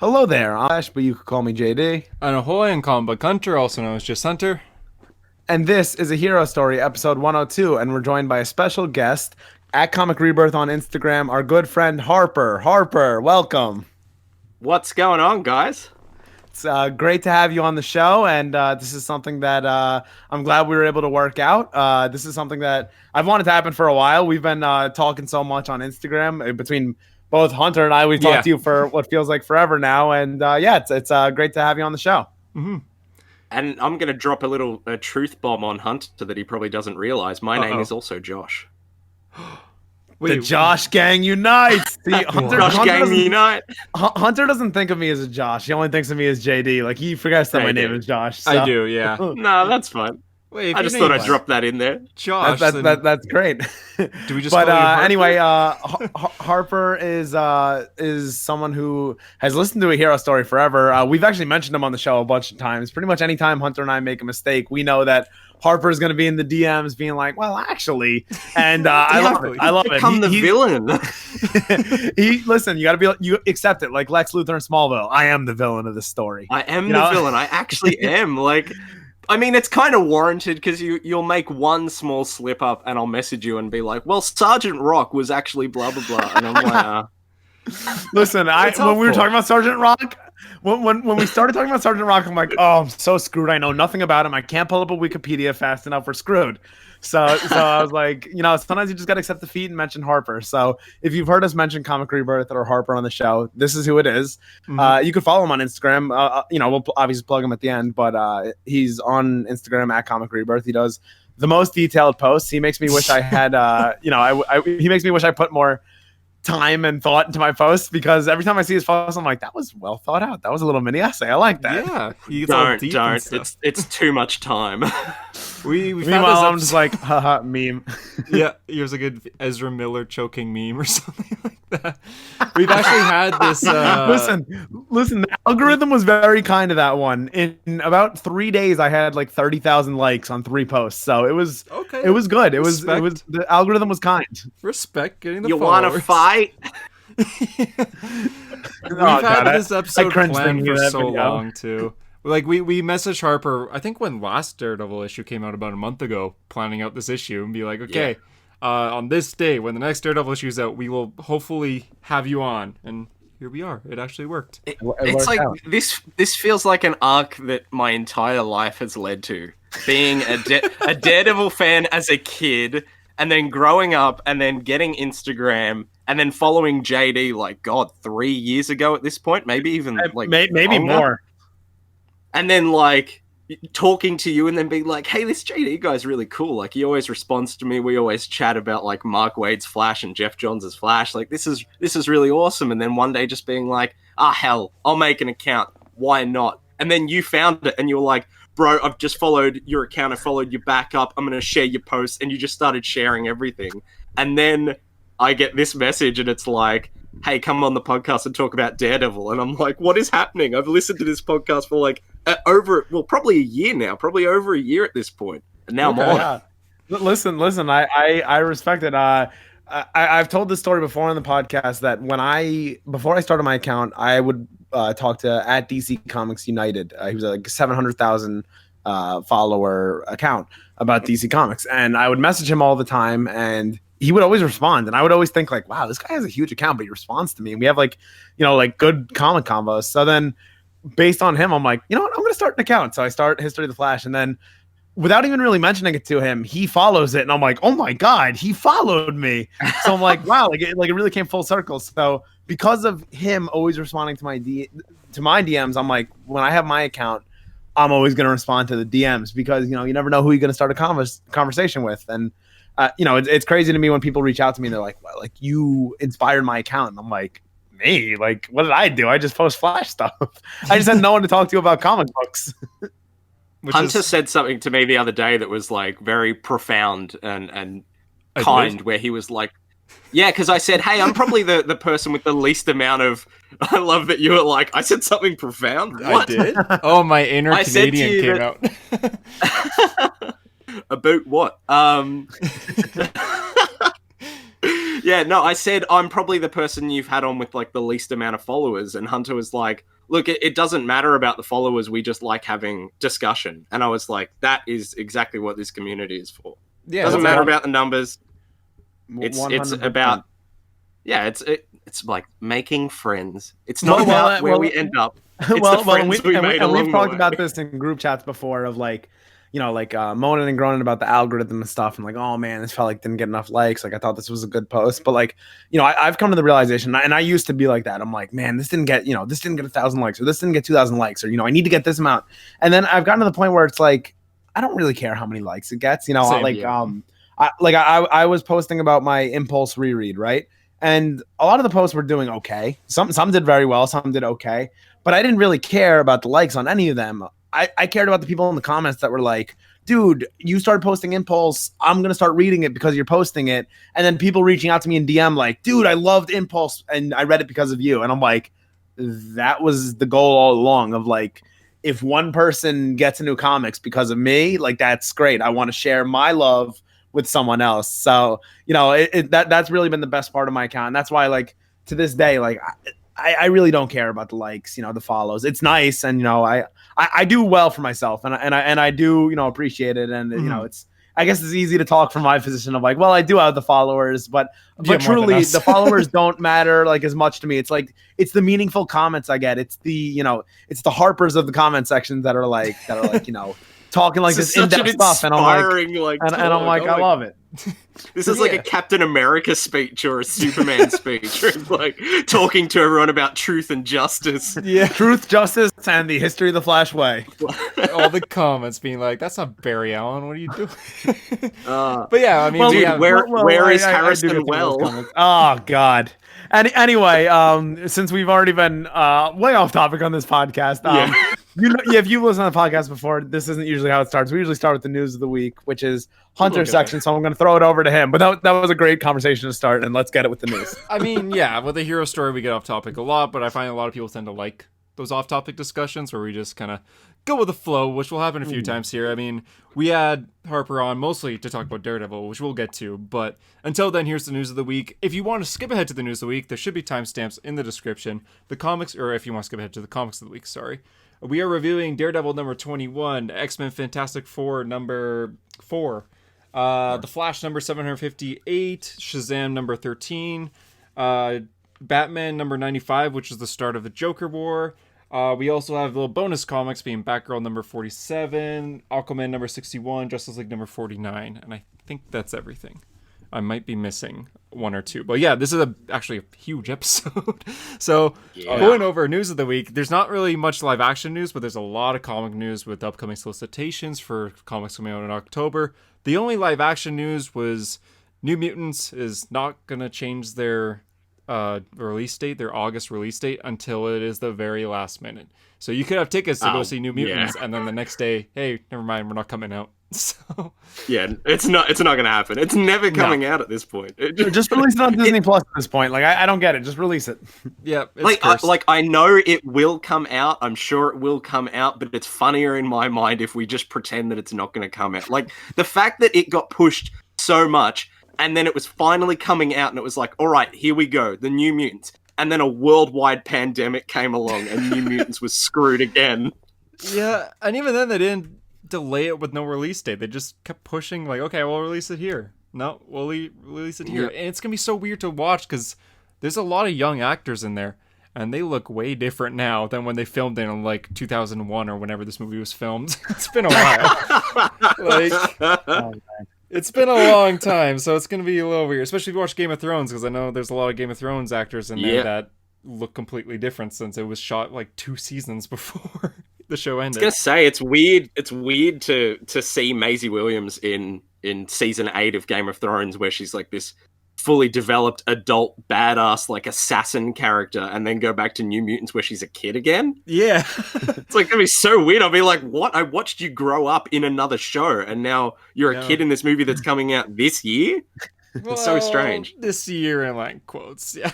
Hello there, I'm Ash, but you could call me JD. And ahoy and comic book hunter, also known as just Hunter. And this is a Hero Story, episode 102, and we're joined by a special guest at Comic Rebirth on Instagram, our good friend Harper. Harper, welcome. What's going on, guys? It's great to have you on the show, and this is something that I'm glad we were able to work out. This is something that I've wanted to happen for a while. We've been talking so much on Instagram between both Hunter and I. We've talked to you for what feels like forever now, and it's great to have you on the show. Mm-hmm. And I'm going to drop a truth bomb on Hunter that he probably doesn't realize. My name is also Josh. The Josh gang unites. See, Gang unite. Hunter doesn't think of me as a Josh. He only thinks of me as JD. Like, he forgets that my name is Josh. So. I do, yeah. No, that's fine. Wait, I just thought I'd drop that in there. Josh. That's great. Do we just but call you Harper? Anyway, Harper is someone who has listened to A Hero Story forever. We've actually mentioned him on the show a bunch of times. Pretty much anytime Hunter and I make a mistake, we know that Harper is going to be in the DMs being like, well, actually, and I love it. I love it. Become the villain. Listen, you accept it. Like Lex Luthor in Smallville. I am the villain of this story. I am the villain. I actually am. Like, I mean, it's kind of warranted because you'll make one small slip up and I'll message you and be like, well, Sergeant Rock was actually blah, blah, blah. And I'm like, Listen, when we were talking about Sergeant Rock, when we started talking about Sergeant Rock, I'm like, oh, I'm so screwed. I know nothing about him. I can't pull up a Wikipedia fast enough. We're screwed. So I was like, sometimes you just got to accept defeat and mention Harper. So if you've heard us mention Comic Rebirth or Harper on the show, this is who it is. Mm-hmm. You can follow him on Instagram. We'll obviously plug him at the end, but he's on Instagram at Comic Rebirth. He does the most detailed posts. He makes me wish I had, he makes me wish I put more time and thought into my posts, because every time I see his post, I'm like, that was well thought out. That was a little mini essay. I like that. Yeah, don't. It's too much time. Meanwhile, I'm just like, haha, meme. Yeah, here's a good Ezra Miller choking meme or something like that. We've actually had this. Listen. The algorithm was very kind to that one. In about 3 days, I had like 30,000 likes on 3 posts. So it was okay. It was good. It was the algorithm was kind. Respect getting the. You want to fight? We've had this episode planned for so long too. Like we messaged Harper, I think when last Daredevil issue came out about a month ago, planning out this issue and be like, okay, on this day when the next Daredevil issue is out, we will hopefully have you on. And here we are. It actually worked. It's like out. This feels like an arc that my entire life has led to. Being a Daredevil fan as a kid, and then growing up, and then getting Instagram, and then following JD, like, God, 3 years ago at this point, maybe even like maybe more. And then like talking to you and then being like, hey, this JD guy's really cool. Like, he always responds to me. We always chat about like Mark Waid's Flash and Jeff Johns' Flash. Like, this is really awesome. And then one day just being like, hell, I'll make an account. Why not? And then you found it and you were like, bro, I've just followed your account. I followed you back up. I'm going to share your posts. And you just started sharing everything. And then I get this message and it's like, hey, come on the podcast and talk about Daredevil. And I'm like, what is happening? I've listened to this podcast for like probably a year now, probably over a year at this point. And now I'm on. Yeah. Listen, I respect it. I've told this story before on the podcast that before I started my account, I would talk to at DC Comics United. He was like 700,000 follower account about DC Comics. And I would message him all the time and he would always respond. And I would always think like, wow, this guy has a huge account, but he responds to me. And we have like, good comic combos. So then based on him, I'm like, you know what? I'm going to start an account. So I start History of the Flash. And then without even really mentioning it to him, he follows it. And I'm like, oh my God, he followed me. So I'm like, wow, it really came full circle. So because of him always responding to my DMs, I'm like, when I have my account, I'm always going to respond to the DMs because, you never know who you're going to start a conversation with. And, it's crazy to me when people reach out to me and they're like, well, like, you inspired my account. And I'm like, me? Like, what did I do? I just post Flash stuff. I just had no one to talk to about comic books. Hunter said something to me the other day that was like very profound and kind, where he was like, yeah, because I said, hey, I'm probably the person with the least amount of... I love that you were like, I said something profound. What? I did? Oh, my inner Canadian came out. About what? Yeah, no, I said I'm probably the person you've had on with like the least amount of followers, and Hunter was like, look, it doesn't matter about the followers. We just like having discussion. And I was like, that is exactly what this community is for. Yeah, it doesn't matter about the numbers. It's 100%. About it's like making friends. It's not about where we end up. It's the friends we made along the way. We've talked about this in group chats before of like, you know, like moaning and groaning about the algorithm and stuff, and like, oh man, this felt like didn't get enough likes. Like I thought this was a good post, but like, you know, I've come to the realization, and I used to be like that. I'm like, man, this didn't get 1,000 likes, or this didn't get 2,000 likes, or you know, I need to get this amount. And then I've gotten to the point where it's like, I don't really care how many likes it gets. You know, I was posting about my Impulse reread, right? And a lot of the posts were doing okay. Some did very well, some did okay, but I didn't really care about the likes on any of them. I cared about the people in the comments that were like, dude, you started posting Impulse. I'm going to start reading it because you're posting it. And then people reaching out to me in DM like, dude, I loved Impulse and I read it because of you. And I'm like, that was the goal all along of like, if one person gets into comics because of me, like that's great. I want to share my love with someone else. So, you know, that's really been the best part of my account. And that's why, like, to this day, like, I really don't care about the likes, you know, the follows. It's nice. And, you know, I do well for myself and I do, you know, appreciate it. And, you know, I guess it's easy to talk from my position of like, well, I do have the followers, but truly the followers don't matter like as much to me. It's like, it's the meaningful comments I get. It's the, you know, it's the Harpers of the comment sections that are like, you know, talking like this in-depth stuff, and I'm like I'm like, I love it. This is like a Captain America speech or a Superman speech, or like talking to everyone about truth and justice. Yeah, truth, justice, and the history of the Flash way. All the comments being like, "That's not Barry Allen. What are you doing?" But yeah, I mean, well, dude, where is Harrison Well? Oh God. And anyway, since we've already been way off topic on this podcast, you know, if you've listened to the podcast before, this isn't usually how it starts. We usually start with the news of the week, which is Hunter's section. So I'm going to throw it over to him. But that was a great conversation to start, and let's get it with the news. I mean, yeah, with the hero story, we get off topic a lot, but I find a lot of people tend to like those off topic discussions where we just kind of go with the flow, which will happen a few times here. I mean, we had Harper on mostly to talk about Daredevil, which we'll get to. But until then, here's the news of the week. If you want to skip ahead to the news of the week, there should be timestamps in the description. The comics, or if you want to skip ahead to the comics of the week, sorry. We are reviewing Daredevil number 21, X-Men Fantastic Four number 4, The Flash number 758, Shazam number 13, Batman number 95, which is the start of the Joker War. We also have little bonus comics being Batgirl number 47, Aquaman number 61, Justice League number 49, and I think that's everything. I might be missing one or two. But yeah, this is actually a huge episode. So going over news of the week, there's not really much live action news, but there's a lot of comic news with upcoming solicitations for comics coming out in October. The only live action news was New Mutants is not going to change their release date, their August release date, until it is the very last minute. So you could have tickets to go see New Mutants, and then the next day, hey, never mind, we're not coming out. So yeah, it's not gonna happen. It's never coming out at this point. Just release it on Disney Plus at this point. Like I don't get it. Just release it. Yeah, I know it will come out. I'm sure it will come out, but it's funnier in my mind if we just pretend that it's not going to come out. Like the fact that it got pushed so much, and then it was finally coming out, and it was like, all right, here we go, the New Mutants, and then a worldwide pandemic came along, and New Mutants was screwed again. Yeah, and even then they didn't delay it with no release date. They just kept pushing, like, okay, we'll release it here. No, we'll release it here. And it's gonna be so weird to watch because there's a lot of young actors in there, and they look way different now than when they filmed it in like 2001 or whenever this movie was filmed. It's been a while. It's been a long time, so it's gonna be a little weird, especially if you watch Game of Thrones, because I know there's a lot of Game of Thrones actors in there that look completely different since it was shot like 2 seasons before the show ended. I was gonna say, it's weird. It's weird to see Maisie Williams in season 8 of Game of Thrones, where she's like this fully developed adult badass like assassin character, and then go back to New Mutants where she's a kid again. Yeah, it's like gonna be so weird. I'll be like, what? I watched you grow up in another show, and now you're a kid in this movie that's coming out this year. It's so strange. This year in like quotes, yeah.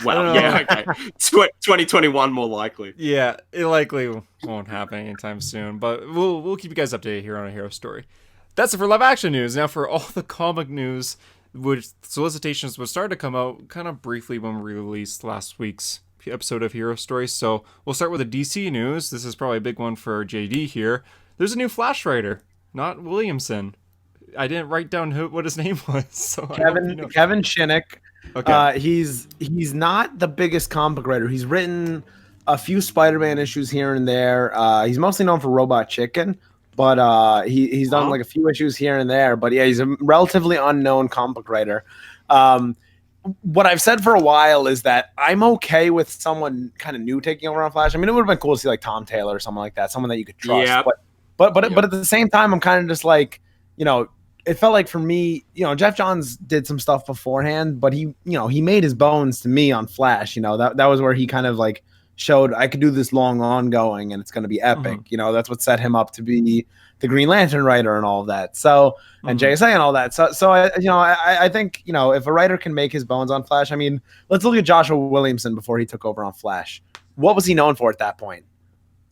Well, yeah, okay. 2021 more likely. Yeah, it likely won't happen anytime soon, but we'll keep you guys updated here on A Hero Story. That's it for live action news. Now for all the comic news, which solicitations would start to come out kind of briefly when we released last week's episode of Hero Stories. So we'll start with the DC news. This is probably a big one for JD here. There's a new Flash writer, not Williamson. I didn't write down what his name was. So Kevin Shinnick. Okay. He's not the biggest comic writer. He's written a few Spider-Man issues here and there. He's mostly known for Robot Chicken, but he's done like a few issues here and there. But yeah, he's a relatively unknown comic writer. What I've said for a while is that I'm okay with someone kind of new taking over on Flash. I mean, it would have been cool to see like Tom Taylor or someone like that, someone that you could trust. Yeah. But at the same time, I'm kind of just like, it felt like for me, Jeff Johns did some stuff beforehand, but he made his bones to me on Flash. That was where he kind of like showed I could do this long ongoing and it's going to be epic. That's what set him up to be the Green Lantern writer and all of that. So, and JSA and all that. So I think, if a writer can make his bones on Flash, I mean, let's look at Joshua Williamson before he took over on Flash. What was he known for at that point?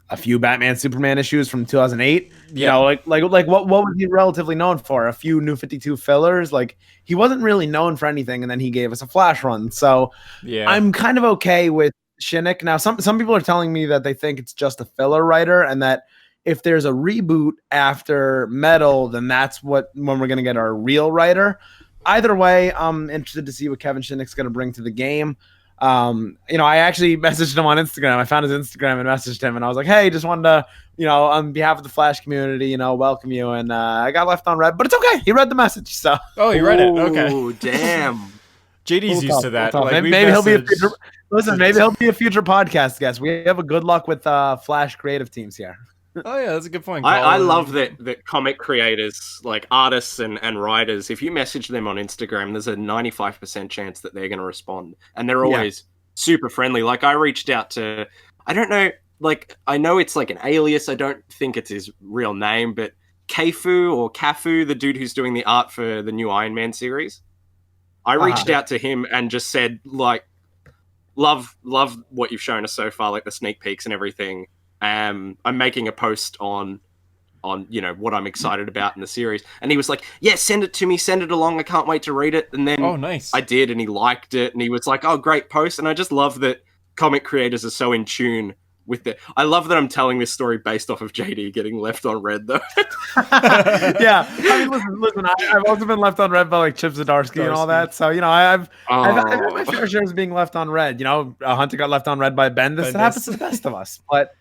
A few Batman Superman issues from 2008. Yeah. What was he relatively known for? A few New 52 fillers. Like, he wasn't really known for anything, and then he gave us a Flash run. So yeah, I'm kind of okay with Shinnick. Now, some people are telling me that they think it's just a filler writer, and that if there's a reboot after Metal, then that's when we're going to get our real writer. Either way, I'm interested to see what Kevin Shinnick's going to bring to the game. I actually messaged him on Instagram. I found his Instagram and messaged him, and I was like, hey, just wanted to, on behalf of the Flash community, welcome you. And I got left on red, but it's okay. He read the message. So he read it. Okay. Oh, damn. JD's used to that. Like, maybe he'll be a future. Listen, maybe he'll be a future podcast guest. We have a good luck with Flash creative teams here. Oh yeah, that's a good point. I love that comic creators, like artists and writers, if you message them on Instagram, there's a 95% chance that they're going to respond, and they're always super friendly. Like, I reached out to, I don't know, like, I know it's like an alias, I don't think it's his real name, but Kafu, the dude who's doing the art for the new Iron Man series, I reached out to him and just said, like, love what you've shown us so far, like the sneak peeks and everything. I'm making a post on what I'm excited about in the series, and he was like, yeah, send it to me, send it along, I can't wait to read it. And then nice. I did, and he liked it, and he was like, oh, great post. And I just love that comic creators are so in tune with it. I love that I'm telling this story based off of JD getting left on red, though. Yeah, I mean, listen, I've also been left on red by like Chip Zdarsky and all that. So I've had my fair share of being left on red. Hunter got left on red by Bendis. It happens to the best of us, but.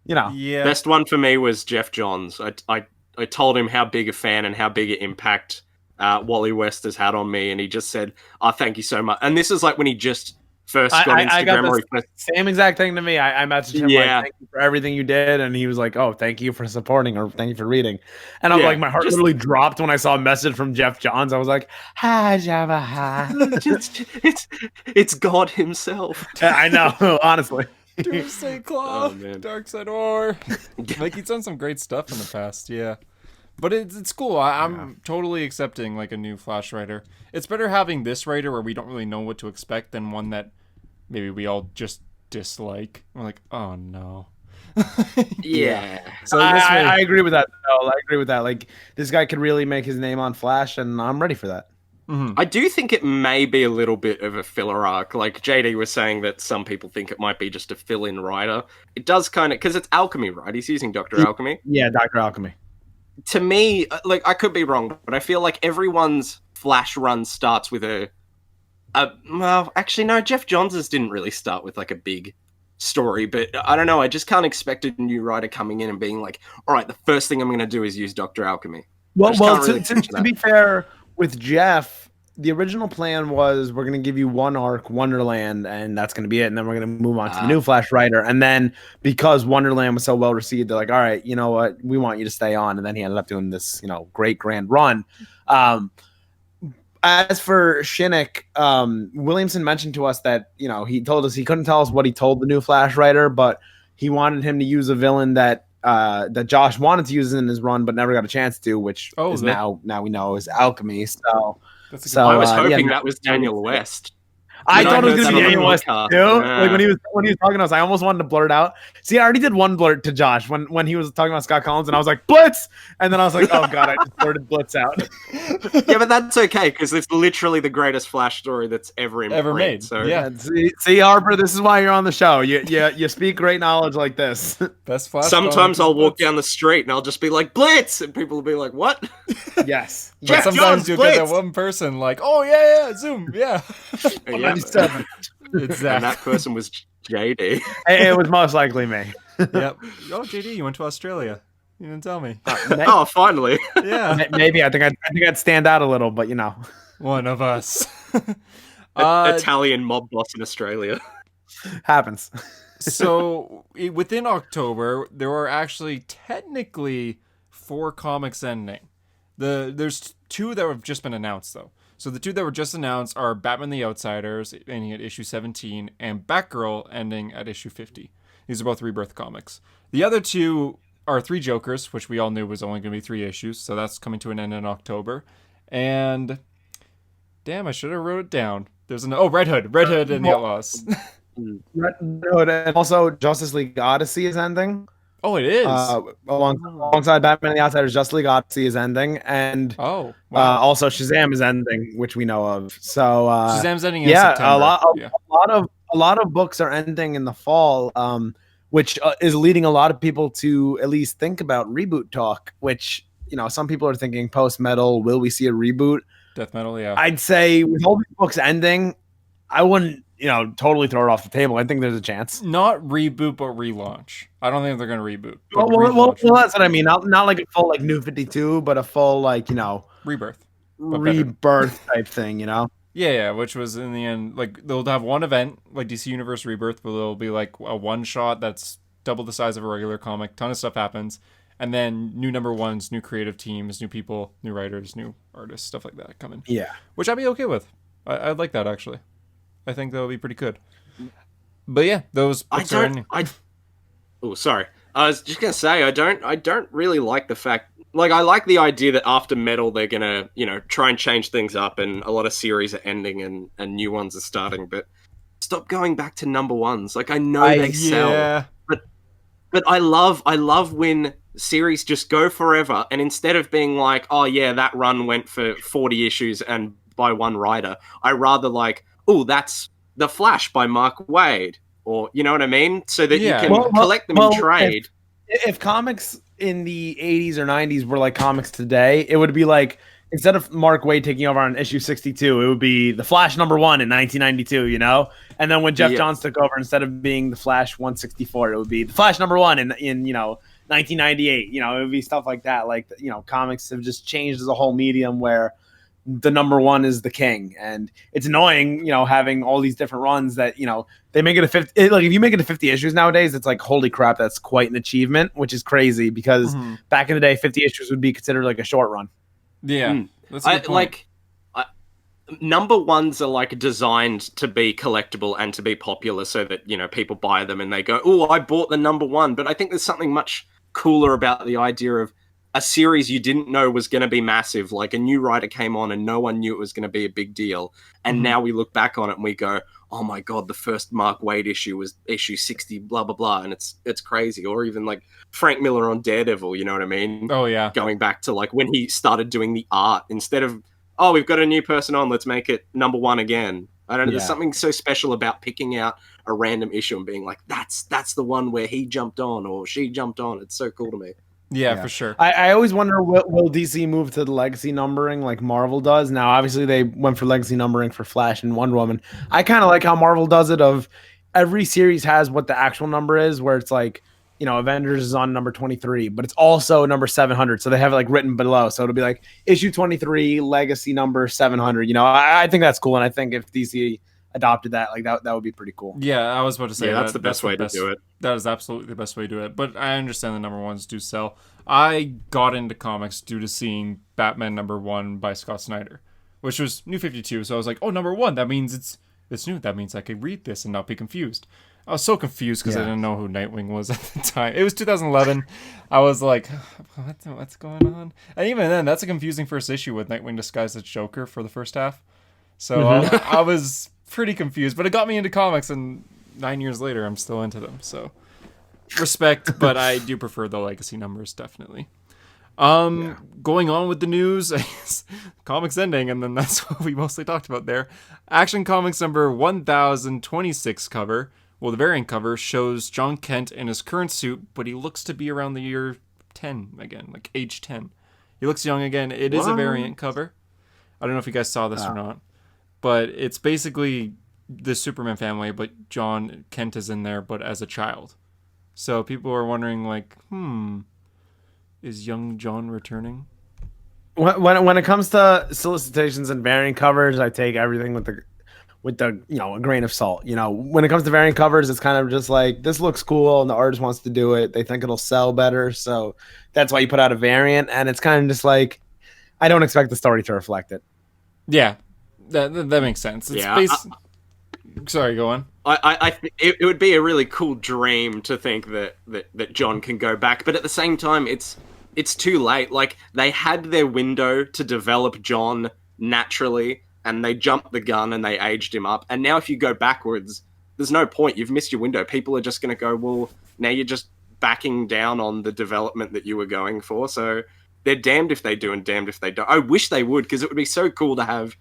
Yeah. Best one for me was Jeff Johns. I told him how big a fan and how big an impact Wally West has had on me, and he just said, "Oh, thank you so much." And this is like when he just first got Instagram. I got the same exact thing to me. I messaged him like, "Thank you for everything you did," and he was like, "Oh, thank you for supporting," or "Thank you for reading." And I'm like, my heart literally dropped when I saw a message from Jeff Johns. I was like, "Hi, Java, hi." It's God himself. I know, honestly. Doomsday Claw, Dark Side Or. Like, he's done some great stuff in the past, yeah. But it's cool. I'm totally accepting like a new Flash writer. It's better having this writer where we don't really know what to expect than one that maybe we all just dislike. We're like, oh no. Yeah. So I agree with that. I agree with that. Like, this guy could really make his name on Flash, and I'm ready for that. Mm-hmm. I do think it may be a little bit of a filler arc. Like JD was saying that some people think it might be just a fill-in writer. It does kind of, because it's Alchemy, right? He's using Dr. Alchemy. Yeah, Dr. Alchemy. To me, like, I could be wrong, but I feel like everyone's Flash run starts with well, actually, no, Jeff Johns' didn't really start with like a big story, but I don't know. I just can't expect a new writer coming in and being like, all right, the first thing I'm going to do is use Dr. Alchemy. Well, to be fair, with Jeff, the original plan was we're going to give you one arc, Wonderland, and that's going to be it. And then we're going to move on to the new Flash writer. And then because Wonderland was so well received, they're like, all right, you know what? We want you to stay on. And then he ended up doing this, great grand run. As for Shinnick, Williamson mentioned to us that, he told us he couldn't tell us what he told the new Flash writer, but he wanted him to use a villain that Josh wanted to use in his run, but never got a chance to, which is now we know is Alchemy. So I was hoping that was Daniel West. I thought it was gonna be Jay West too. Like when he was talking to us, I almost wanted to blurt out. See, I already did one blurt to Josh when he was talking about Scott Collins, and I was like, Blitz! And then I was like, oh god, I just blurted Blitz out. Yeah, but that's okay, because it's literally the greatest Flash story that's ever made. So yeah. See, Harper, this is why you're on the show. You speak great knowledge like this. Best Flash. Sometimes I'll walk down the street and I'll just be like, Blitz! And people will be like, what? Yes. But sometimes you'll get that one person like, oh yeah, Zoom, yeah. Exactly. And that person was JD. It was most likely me. Yep. Oh, JD, you went to Australia. You didn't tell me. Oh, finally. Yeah. Maybe I think I'd stand out a little, but one of us. Italian mob boss in Australia. Happens. So within October, there are actually technically 4 comics ending. There's 2 that have just been announced though. So the 2 that were just announced are Batman the Outsiders ending at issue 17 and Batgirl ending at issue 50. These are both Rebirth comics. The other 2 are 3 Jokers, which we all knew was only going to be 3 issues, so that's coming to an end in October. And damn, I should have wrote it down. There's Red Hood and the Outlaws. Red Hood, and also Justice League Odyssey is ending. Oh, it is. Alongside Batman and the Outsiders, Justice League Odyssey is ending, and also Shazam is ending, which we know of. So Shazam's ending in September. A lot of books are ending in the fall, which is leading a lot of people to at least think about reboot talk. Which some people are thinking post metal. Will we see a reboot? Death metal, yeah. I'd say with all these books ending, I wouldn't totally throw it off the table. I think there's a chance. Not reboot, but relaunch. I don't think they're going to reboot. Well, that's what I mean. Not like a full New 52, but a full rebirth type thing. Yeah, which was in the end they'll have one event like DC Universe Rebirth, where there'll be like a one shot that's double the size of a regular comic. Ton of stuff happens, and then new number ones, new creative teams, new people, new writers, new artists, stuff like that come in. Yeah, which I'd be okay with. I'd like that actually. I think that would be pretty good. But yeah, those books are ending. Oh, sorry. I was just gonna say I don't really like the fact. I like the idea that after Metal they're gonna try and change things up, and a lot of series are ending and new ones are starting. But stop going back to number ones. I know they sell, but I love when series just go forever, and instead of being like, oh yeah, that run went for 40 issues and by one writer, I rather that's The Flash by Mark Waid, or you know what I mean? So that you can collect them in trade. If comics in the 80s or 90s were like comics today, it would be like, instead of Mark Waid taking over on issue 62, it would be The Flash #1 in 1992, And then when Jeff Johns took over, instead of being The Flash 164, it would be The Flash #1 in 1998. It would be stuff like that. Comics have just changed as a whole medium where the #1 is the king, and it's annoying having all these different runs that they make it a 50. If you make it to 50 issues nowadays, it's like, holy crap, that's quite an achievement, which is crazy because back in the day 50 issues would be considered like a short run. That's a good point. Number ones are designed to be collectible and to be popular, so that people buy them and they go, oh, I bought the #1. But I think there's something much cooler about the idea of a series you didn't know was going to be massive. Like a new writer came on and no one knew it was going to be a big deal. And now we look back on it and we go, oh my God, the first Mark Waid issue was issue 60, blah, blah, blah. And it's crazy. Or even Frank Miller on Daredevil, you know what I mean? Oh yeah. Going back to when he started doing the art, instead of, oh, we've got a new person on, let's make it #1 again. I don't know. There's something so special about picking out a random issue and being like, that's the one where he jumped on or she jumped on. It's so cool to me. Yeah, for sure. I always wonder, will DC move to the legacy numbering like Marvel does? Now, obviously, they went for legacy numbering for Flash and Wonder Woman. I kind of like how Marvel does it, of every series has what the actual number is, where it's Avengers is on number 23, but it's also number 700. So they have it written below. So it'll be issue 23, legacy number 700. I think that's cool. And I think if DC adopted that, that would be pretty cool. Yeah, I was about to say that's the best way to do it. That is absolutely the best way to do it. But I understand the #1s do sell. I got into comics due to seeing Batman #1 by Scott Snyder, which was New 52. So I was like, oh, #1, that means it's new. That means I could read this and not be confused. I was so confused because I didn't know who Nightwing was at the time. It was 2011. I was like, what's going on? And even then, that's a confusing first issue with Nightwing disguised as Joker for the first half. So I was pretty confused, but it got me into comics, and 9 years later, I'm still into them. So respect, but I do prefer the legacy numbers, definitely. Going on with the news, comics ending, and then that's what we mostly talked about there. Action Comics number 1026 cover. Well, the variant cover shows John Kent in his current suit, but he looks to be around the year 10 again, like age 10. He looks young again. It is a variant cover. I don't know if you guys saw this or not, but it's basically the Superman family, but John Kent is in there, but as a child. So people are wondering, like, is young John returning? When it comes to solicitations and variant covers, I take everything with the a grain of salt. When it comes to variant covers, it's kind of just like, this looks cool and the artist wants to do it. They think it'll sell better, so that's why you put out a variant. And it's kind of just like, I don't expect the story to reflect it. Yeah, that makes sense. It's sorry, go on. I think it would be a really cool dream to think that John can go back, but at the same time, it's too late. Like, they had their window to develop John naturally, and they jumped the gun and they aged him up. And now if you go backwards, there's no point. You've missed your window. People are just going to go, well, now you're just backing down on the development that you were going for. So they're damned if they do and damned if they don't. I wish they would, because it would be so cool to have...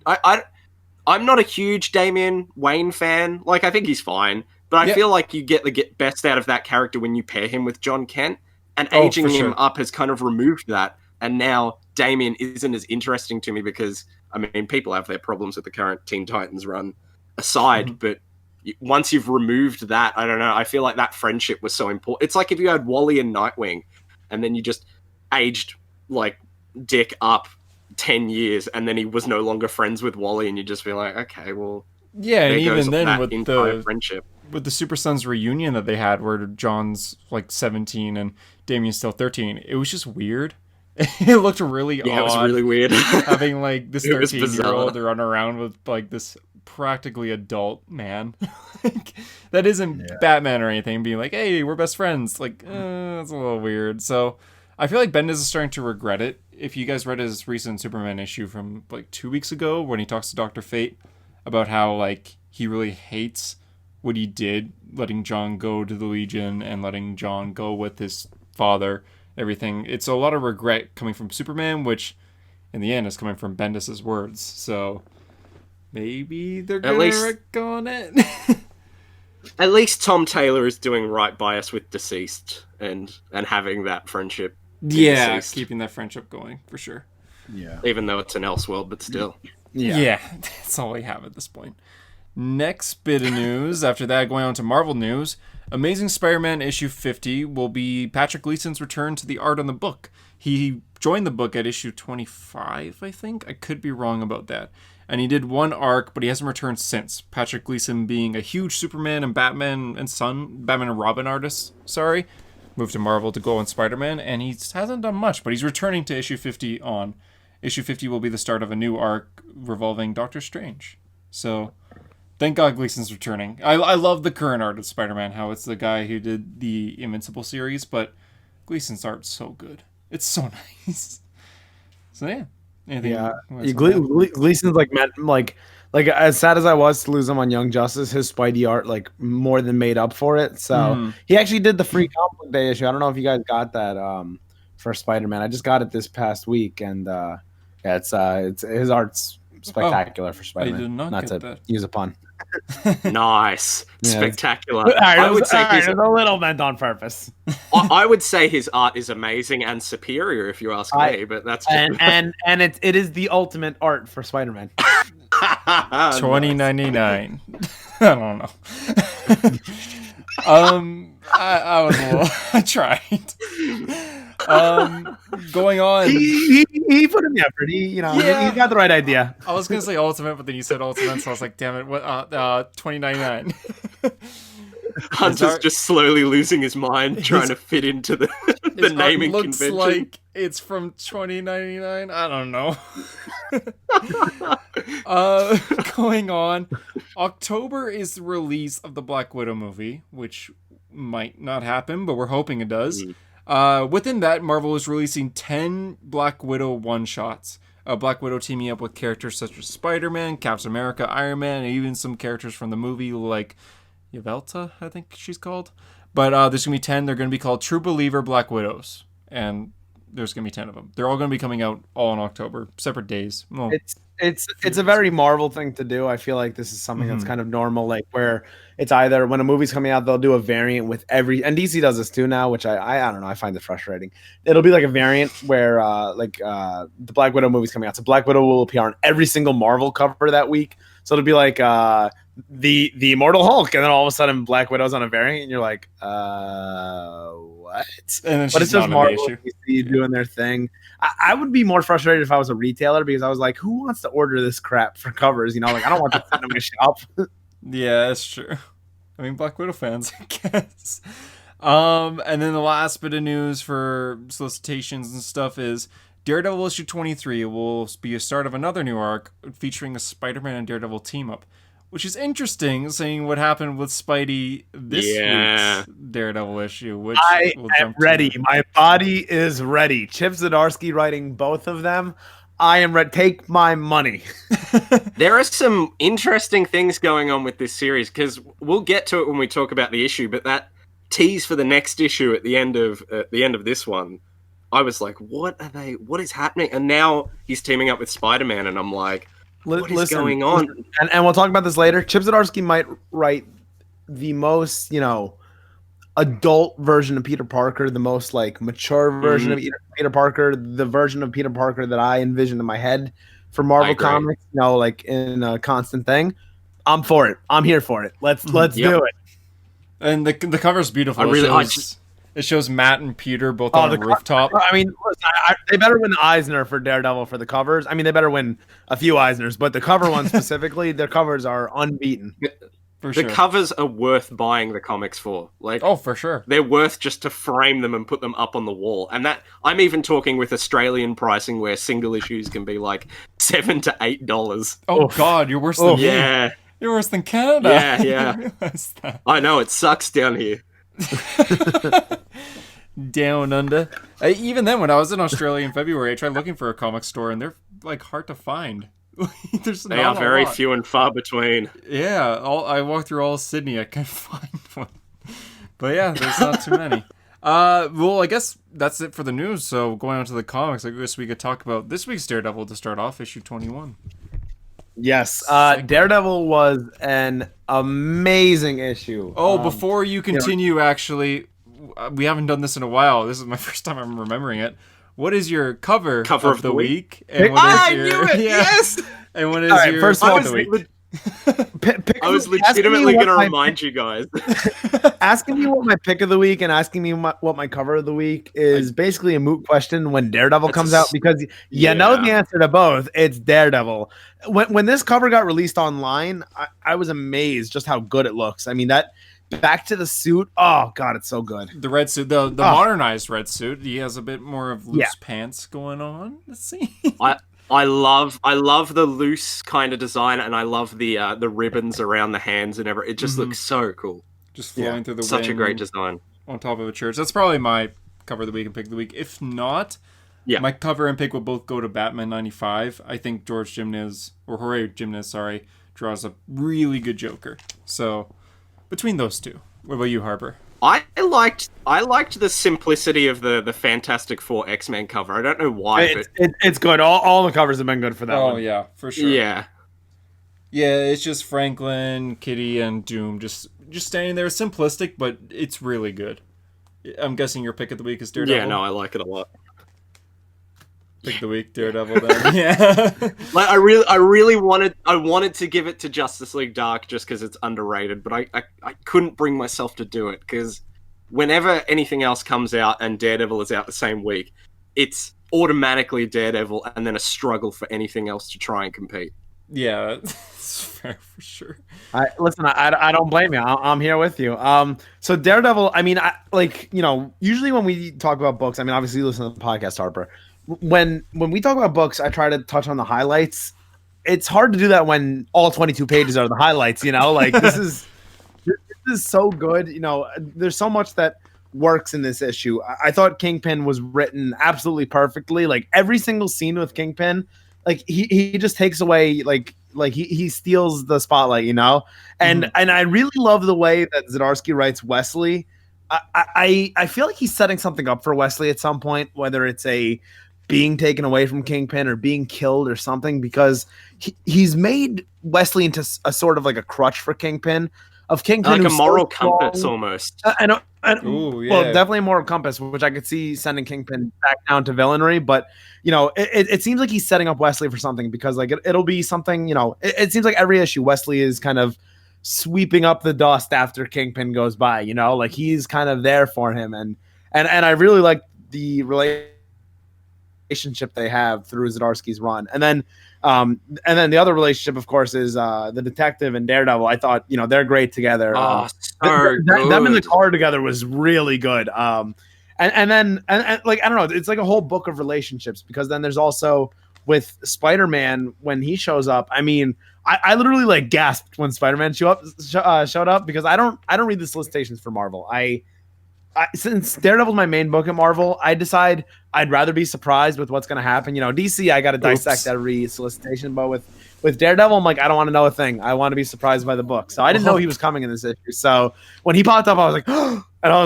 I'm not a huge Damian Wayne fan. Like, I think he's fine, but I feel like you get the best out of that character when you pair him with John Kent. And aging him up has kind of removed that. And now Damian isn't as interesting to me because, I mean, people have their problems with the current Teen Titans run aside, but once you've removed that, I don't know, I feel like that friendship was so important. It's like if you had Wally and Nightwing, and then you just aged, like, Dick up 10 years, and then he was no longer friends with Wally, and you just feel like, okay, well... Yeah, and even then, with the friendship. With the Super Sons reunion that they had, where John's like 17 and Damien's still 13, it was just weird. It looked really odd. Yeah, it was really weird. Having like this 13-year-old run around with like this practically adult man. Like, that isn't Batman or anything, being like, hey, we're best friends. Like, that's a little weird. So I feel like Bendis is starting to regret it. If you guys read his recent Superman issue from like 2 weeks ago, when he talks to Dr. Fate about how like he really hates what he did, letting John go to the Legion and letting John go with his father, everything. It's a lot of regret coming from Superman, which in the end is coming from Bendis' words. So maybe they're going to wreck on it. At least Tom Taylor is doing right by us with Deceased and having that friendship. Yeah, Deceased. Keeping that friendship going, for sure. Yeah. Even though it's an Elseworld, but still. Yeah, that's all we have at this point. Next bit of news, after that, going on to Marvel news, Amazing Spider-Man issue 50 will be Patrick Gleason's return to the art on the book. He joined the book at issue 25, I think. I could be wrong about that. And he did one arc, but he hasn't returned since. Patrick Gleason being a huge Superman and Batman and Robin artist, moved to Marvel to go on Spider-Man, and he hasn't done much, but he's returning to issue 50 on. Issue 50 will be the start of a new arc revolving Doctor Strange. So... thank God Gleason's returning. I love the current art of Spider-Man, how it's the guy who did the Invincible series, but Gleason's art's so good. It's so nice. So yeah. Gleason's like as sad as I was to lose him on Young Justice, his Spidey art like more than made up for it. So he actually did the free comic day issue. I don't know if you guys got that for Spider-Man. I just got it this past week, and it's his art's spectacular for Spider-Man. I did not get that. Use a pun. Nice. Yeah. Spectacular. I would say it's a little meant on purpose. I would say his art is amazing and superior, if you ask me, but that's just... and it is the ultimate art for Spider-Man. $20.99. I don't know. I was a little... I tried. Going on. He put in the effort. He got the right idea. I was gonna say ultimate, but then you said ultimate, so I was like, damn it, what? $20.99. Hunter's just slowly losing his mind, trying to fit into the naming looks convention. Like it's from 2099. I don't know. Going on. October is the release of the Black Widow movie, which might not happen, but we're hoping it does. Within that, Marvel is releasing 10 Black Widow one-shots. Black Widow teaming up with characters such as Spider-Man, Captain America, Iron Man, and even some characters from the movie like Yvelta, I think she's called. But there's going to be 10. They're going to be called True Believer Black Widows. And there's going to be 10 of them. They're all going to be coming out all in October, separate days. Well, it's a very Marvel thing to do. I feel like this is something that's kind of normal, like where it's either when a movie's coming out, they'll do a variant with every, and DC does this too now, which I don't know, I find it frustrating. It'll be like a variant where the Black Widow movie's coming out, so Black Widow will appear on every single Marvel cover that week. So it'll be like the Immortal Hulk, and then all of a sudden Black Widow's on a variant, and you're like, what? But it's just Marvel doing their thing. I would be more frustrated if I was a retailer, because I was like, who wants to order this crap for covers? You know, like I don't want to sit in my shop. Yeah, that's true. I mean, Black Widow fans, I guess. And then the last bit of news for solicitations and stuff is Daredevil issue 23 will be a start of another new arc featuring a Spider-Man and Daredevil team up, which is interesting, seeing what happened with Spidey this week's Daredevil issue. Which I am ready. My body is ready. Chip Zdarsky writing both of them. I am ready. Take my money. There are some interesting things going on with this series, because we'll get to it when we talk about the issue. But that tease for the next issue at the end of this one, I was like, "What is happening?" And now he's teaming up with Spider-Man, and I'm like, what is going on? And we'll talk about this later. Chip Zdarsky might write the most, adult version of Peter Parker, the most like mature version of Peter Parker, the version of Peter Parker that I envisioned in my head for Marvel Comics, like in a constant thing. I'm for it. I'm here for it. Let's do it. And the cover's beautiful. It shows Matt and Peter both on a rooftop. I mean, they better win the Eisner for Daredevil for the covers. I mean, they better win a few Eisners, but the cover one specifically, their covers are unbeaten. The covers are worth buying the comics for. Like, oh, for sure. They're worth just to frame them and put them up on the wall. And that, I'm even talking with Australian pricing where single issues can be like $7 to $8. Oh, God, you're worse than me. Yeah. You're worse than Canada. Yeah. I know, it sucks down here. Down under. Even then, when I was in Australia in February, I tried looking for a comic store, and they're like hard to find. They are very few and far between. Yeah, I walked through all of Sydney, I couldn't find one. But yeah, there's not too many. Well, I guess that's it for the news. So going on to the comics, I guess we could talk about this week's Daredevil to start off, issue 21. Yes, Daredevil was an amazing issue. Oh, before you continue, actually, we haven't done this in a while. This is my first time I'm remembering it. What is your cover of the week? And what is your, knew it! Yes! And what is your first of all, the week? I was legitimately going to remind you guys. Asking me what my pick of the week and asking me what my cover of the week is basically a moot question when Daredevil comes out, because you know the answer to both. It's Daredevil. When this cover got released online, I was amazed just how good it looks. I mean, that back to the suit. Oh, God, it's so good. The red suit, the modernized red suit. He has a bit more of loose pants going on. Let's see. I love the loose kind of design, and I love the ribbons around the hands and everything. It just looks so cool. Just flowing through the such a great design. On top of a church. That's probably my cover of the week and pick of the week. If not, my cover and pick will both go to Batman 95. I think Jorge Jimenez draws a really good Joker. So between those two, what about you, Harper? I liked the simplicity of the Fantastic Four X-Men cover. I don't know why, but it's good. All the covers have been good for that one. Oh yeah, for sure. Yeah, it's just Franklin, Kitty, and Doom just standing there, simplistic, but it's really good. I'm guessing your pick of the week is Daredevil. Yeah, no, I like it a lot. Pick of the week, Daredevil. Then yeah. Like I really wanted to give it to Justice League Dark just because it's underrated, but I couldn't bring myself to do it because whenever anything else comes out and Daredevil is out the same week, it's automatically Daredevil and then a struggle for anything else to try and compete. Yeah, that's fair for sure. Listen, I don't blame you. I'm here with you. So Daredevil, I mean, usually when we talk about books, I mean, obviously you listen to the podcast, Harper. When we talk about books, I try to touch on the highlights. It's hard to do that when all 22 pages are the highlights, like this is so good. There's so much that works in this issue. I thought Kingpin was written absolutely perfectly. Like every single scene with Kingpin like he just takes away like he steals the spotlight, you know. And I really love the way that Zdarsky writes Wesley. I feel like he's setting something up for Wesley at some point, whether it's a being taken away from Kingpin or being killed or something, because he's made Wesley into a sort of like a crutch for Kingpin, like a moral compass almost. I know. Ooh, yeah. Well, definitely a moral compass, which I could see sending Kingpin back down to villainry. But you know, it seems like he's setting up Wesley for something, because like it'll be something. You know, it seems like every issue Wesley is kind of sweeping up the dust after Kingpin goes by. You know, like he's kind of there for him, and I really like the relationship they have through Zdarsky's run. And then the other relationship, of course, is the detective and Daredevil. I thought, you know, they're great together. Them in the car together was really good. And like, I don't know, it's like a whole book of relationships, because then there's also with Spider-Man when he shows up. I mean, I literally like gasped when Spider-Man showed up, because I don't read the solicitations for Marvel. Since Daredevil's my main book at Marvel, I decide I'd rather be surprised with what's going to happen. You know, DC, I got to dissect every solicitation, but with Daredevil, I'm like, I don't want to know a thing. I want to be surprised by the book. So I didn't know he was coming in this issue. So when he popped up, I was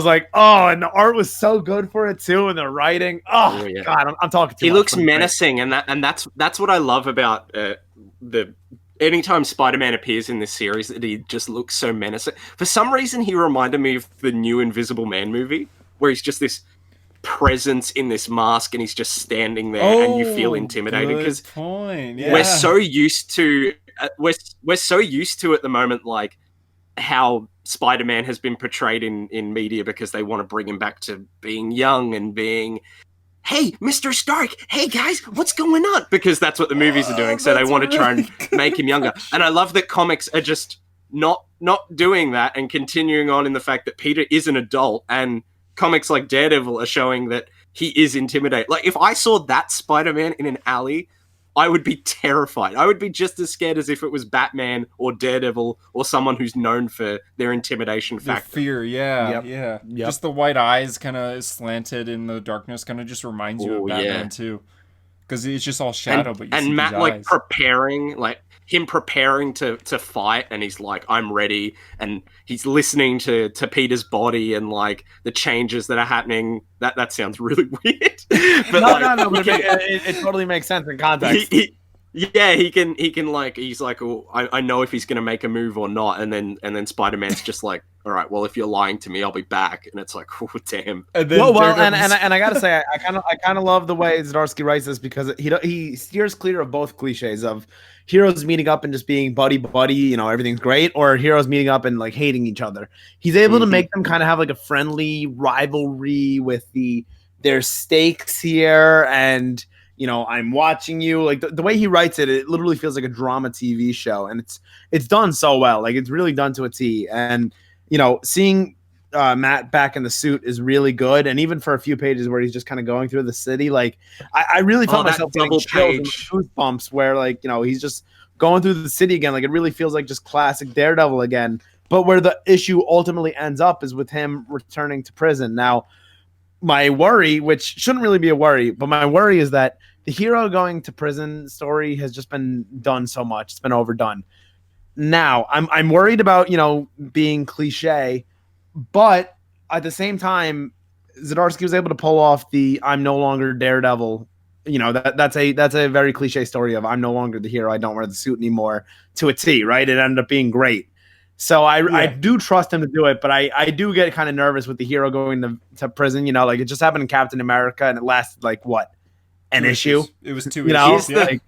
like, and the art was so good for it too, and the writing. Oh yeah. God, I'm talking too much. He looks menacing, and that's what I love about the. Anytime Spider-Man appears in this series, that he just looks so menacing. For some reason, he reminded me of the new Invisible Man movie, where he's just this presence in this mask, and he's just standing there, and you feel intimidated, because we're so used to we're so used to at the moment, like how Spider-Man has been portrayed in media, because they want to bring him back to being young and being, hey, Mr. Stark, hey guys, what's going on? Because that's what the movies are doing, so they want to try and make him younger. And I love that comics are just not doing that and continuing on in the fact that Peter is an adult, and comics like Daredevil are showing that he is intimidating. Like, if I saw that Spider-Man in an alley, I would be terrified. I would be just as scared as if it was Batman or Daredevil or someone who's known for their intimidation factor. Fear, yeah. Just the white eyes kind of slanted in the darkness kind of just reminds you of Batman too. Because it's just all shadow, but you see Matt his like eyes. preparing to fight, and he's like, I'm ready, and he's listening to Peter's body and like the changes that are happening. That sounds really weird. But no, it totally makes sense in context. He can like, he's like, oh, I know if he's gonna make a move or not, and then Spider-Man's just like, all right, well, if you're lying to me, I'll be back. And it's like, oh damn. And then and I gotta say, I kind of love the way Zdarsky writes this, because he steers clear of both cliches of heroes meeting up and just being buddy, you know, everything's great, or heroes meeting up and like hating each other. He's able to make them kind of have like a friendly rivalry with their stakes here, and you know, I'm watching you. Like the way he writes it, it literally feels like a drama TV show, and it's done so well. Like, it's really done to a T. And you know, seeing Matt back in the suit is really good. And even for a few pages where he's just kind of going through the city, like I really felt myself getting chills and goosebumps, where like, you know, he's just going through the city again. Like, it really feels like just classic Daredevil again. But where the issue ultimately ends up is with him returning to prison. Now, my worry, which shouldn't really be a worry, but my worry is that the hero going to prison story has just been done so much. It's been overdone. Now, I'm worried about, you know, being cliche, but at the same time, Zdarsky was able to pull off the I'm no longer Daredevil. You know, that's a very cliche story of I'm no longer the hero, I don't wear the suit anymore, to a T, right? It ended up being great. So I do trust him to do it, but I do get kind of nervous with the hero going to prison. You know, like it just happened in Captain America, and it lasted like what, an issue? It was 2 issues.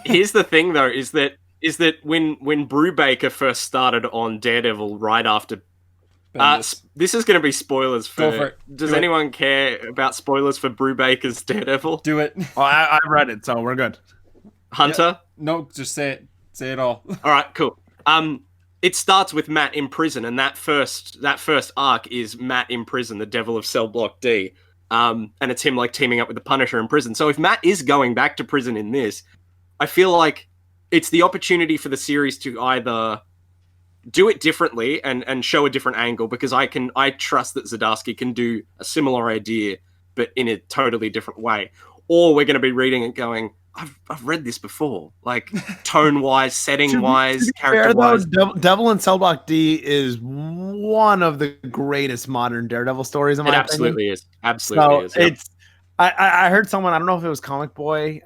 Here's the thing, though, is that when Brubaker first started on Daredevil, right after. This is going to be spoilers for. Does anyone care about spoilers for Brubaker's Daredevil? Do it. Oh, I've read it, so we're good. Hunter? Yeah. No, just say it. Say it all. All right, cool. It starts with Matt in prison, and that first arc is Matt in prison, the Devil of Cell Block D. And it's him like teaming up with the Punisher in prison. So if Matt is going back to prison in this, I feel like it's the opportunity for the series to either do it differently and show a different angle, because I trust that Zdarsky can do a similar idea, but in a totally different way. Or we're going to be reading it going, I've read this before, like tone wise, setting wise, character wise. Devil in Cell Block D is one of the greatest modern Daredevil stories. In my absolutely opinion. Absolutely is. Yep. It's. I heard someone, I don't know if it was Comic Boy.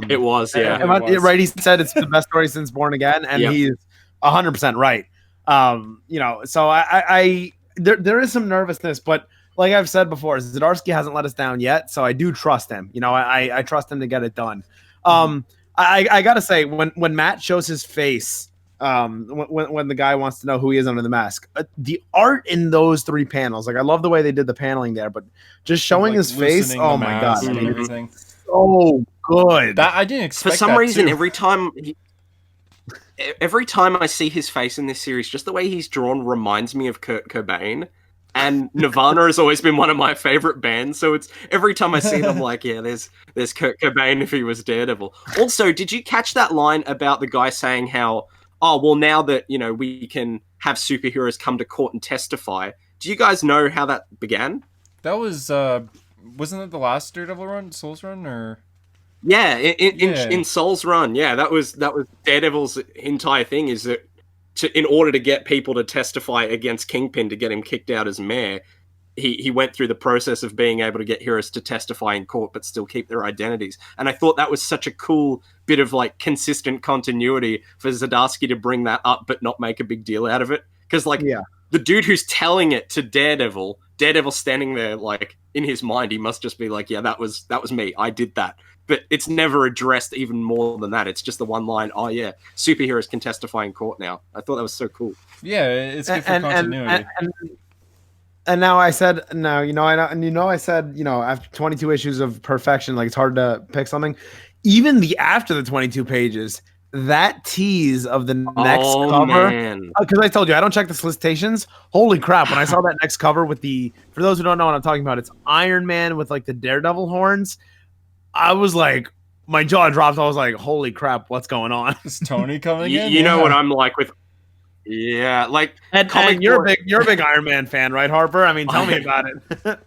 It was, yeah. Right. He said it's the best story since Born Again, and he's 100% right. So there is some nervousness, but like I've said before, Zdarsky hasn't let us down yet, so I do trust him. I trust him to get it done. I gotta say, when Matt shows his face, when the guy wants to know who he is under the mask, the art in those 3 panels, like I love the way they did the paneling there, but just showing his face, oh my god, and everything, so good. That I didn't expect. For some reason, too. every time I see his face in this series, just the way he's drawn reminds me of Kurt Cobain. And Nirvana has always been one of my favorite bands, so it's every time I see them, like, yeah, there's Kurt Cobain if he was Daredevil. Also, did you catch that line about the guy saying how, oh, well, now that we can have superheroes come to court and testify? Do you guys know how that began? That was wasn't it the last Daredevil run, Soul's run, or? Yeah, in Soul's run, yeah, that was Daredevil's entire thing, is that in order to get people to testify against Kingpin to get him kicked out as mayor, he went through the process of being able to get heroes to testify in court but still keep their identities. And I thought that was such a cool bit of like consistent continuity for Zdarsky to bring that up but not make a big deal out of it. Because the dude who's telling it to Daredevil standing there, like in his mind, he must just be like, yeah, that was me. I did that. But it's never addressed even more than that. It's just the one line, oh yeah, superheroes can testify in court now. I thought that was so cool. Yeah, it's good for continuity. And now I said, I said, after 22 issues of perfection, like it's hard to pick something. Even after the 22 pages, that tease of the next cover, because I told you I don't check the solicitations. Holy crap! When I saw that next cover with for those who don't know what I'm talking about, it's Iron Man with like the Daredevil horns. I was like, my jaw dropped. I was like, holy crap, what's going on? Is Tony coming in? You know what I'm like with. Yeah, like, and you're a big Iron Man fan, right, Harper? I mean, tell me about it.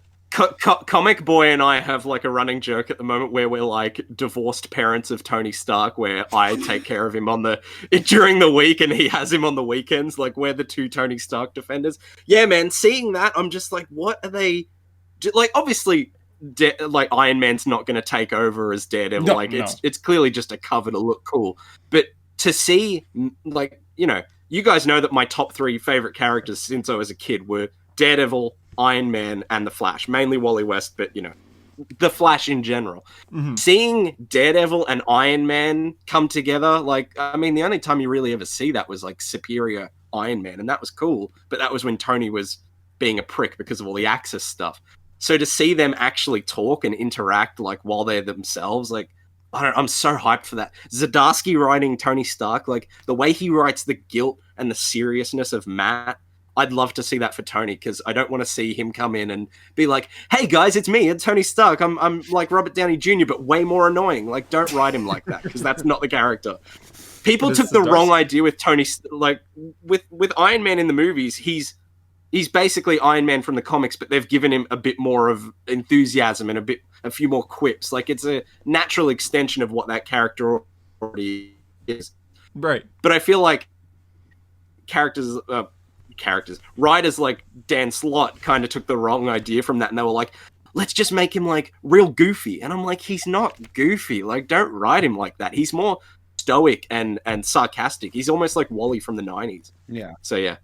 Comic Boy and I have like a running joke at the moment where we're like divorced parents of Tony Stark, where I take care of him during the week and he has him on the weekends. Like, we're the 2 Tony Stark defenders. Yeah, man, seeing that, I'm just like, what are they? Like, obviously, like Iron Man's not going to take over as Daredevil. No. It's clearly just a cover to look cool. But to see, like, you guys know that my top 3 favorite characters since I was a kid were Daredevil, Iron Man, and the Flash. Mainly Wally West, but the Flash in general. Mm-hmm. Seeing Daredevil and Iron Man come together, like, I mean, the only time you really ever see that was like Superior Iron Man, and that was cool. But that was when Tony was being a prick because of all the Axis stuff. So to see them actually talk and interact, like, while they're themselves, like, I'm so hyped for that. Zdarsky writing Tony Stark, like, the way he writes the guilt and the seriousness of Matt, I'd love to see that for Tony, because I don't want to see him come in and be like, hey guys, it's me, it's Tony Stark. I'm like Robert Downey Jr., but way more annoying. Like, don't write him like that, because that's not the character. People took the wrong idea with Tony, like, with Iron Man in the movies, he's basically Iron Man from the comics, but they've given him a bit more of enthusiasm and a few more quips. Like, it's a natural extension of what that character already is. Right. But I feel like writers like Dan Slott kind of took the wrong idea from that, and they were like, let's just make him like real goofy. And I'm like, he's not goofy. Like, don't write him like that. He's more stoic and sarcastic. He's almost like Wally from the 90s. Yeah. So yeah.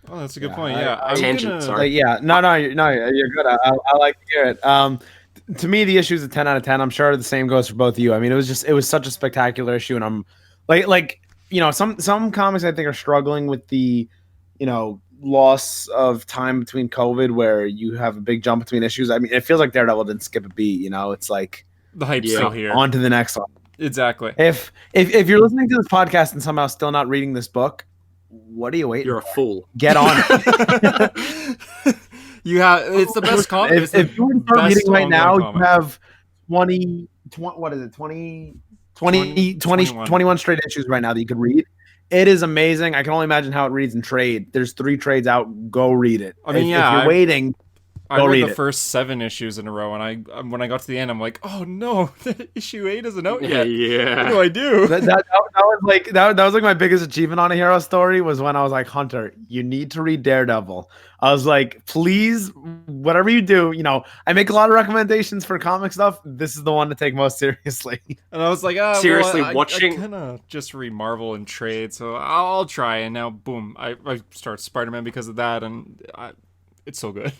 Oh, that's a good point. Yeah. Tangent, sorry. No, you're good. I like to hear it. To me, the issue is a 10 out of 10. I'm sure the same goes for both of you. I mean, it was such a spectacular issue, and I'm like some comics I think are struggling with the loss of time between COVID, where you have a big jump between issues. I mean, it feels like Daredevil didn't skip a beat. It's like the hype's still here. On to the next one. Exactly. If you're listening to this podcast and somehow still not reading this book, what are you waiting? You're a fool. Get on it. It's the best comic. If you start reading right now, you have 20 what is it? 21 straight issues right now that you could read. It is amazing. I can only imagine how it reads in trade. There's 3 trades out. Go read it. I mean, if you're waiting, I read the first 7 issues in a row, and when I got to the end, I'm like, oh no, issue 8 isn't out yet. Yeah. What do I do? That was like my biggest achievement on a hero story was when I was like, Hunter, you need to read Daredevil. I was like, please, whatever you do, I make a lot of recommendations for comic stuff. This is the one to take most seriously. And I was like, seriously, I watching. I just read Marvel and trade, so I'll try. And now, boom, I start Spider-Man because of that, and it's so good.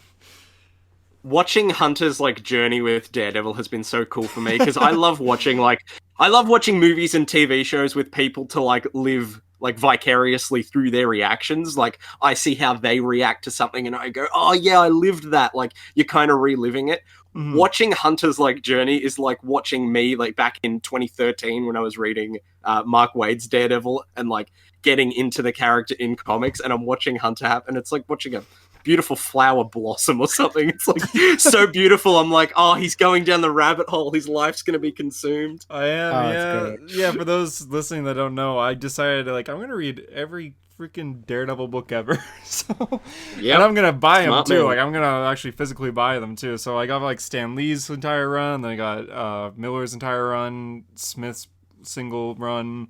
Watching Hunter's like journey with Daredevil has been so cool for me because I love watching movies and TV shows with people to like live like vicariously through their reactions. Like I see how they react to something and I go, oh yeah, I lived that. Like you're kind of reliving it. Mm-hmm. Watching Hunter's like journey is like watching me like back in 2013 when I was reading Mark Waid's Daredevil and like getting into the character in comics, and I'm watching Hunter happen. It's like watching a beautiful flower blossom or something. It's like so beautiful. I'm like, oh, he's going down the rabbit hole. His life's gonna be consumed. I am. Yeah. For those listening that don't know, I decided like I'm gonna read every freaking Daredevil book ever. So yeah, and I'm gonna buy them too. Man. Like I'm gonna actually physically buy them too. So I got like Stan Lee's entire run. Then I got Miller's entire run, Smith's single run.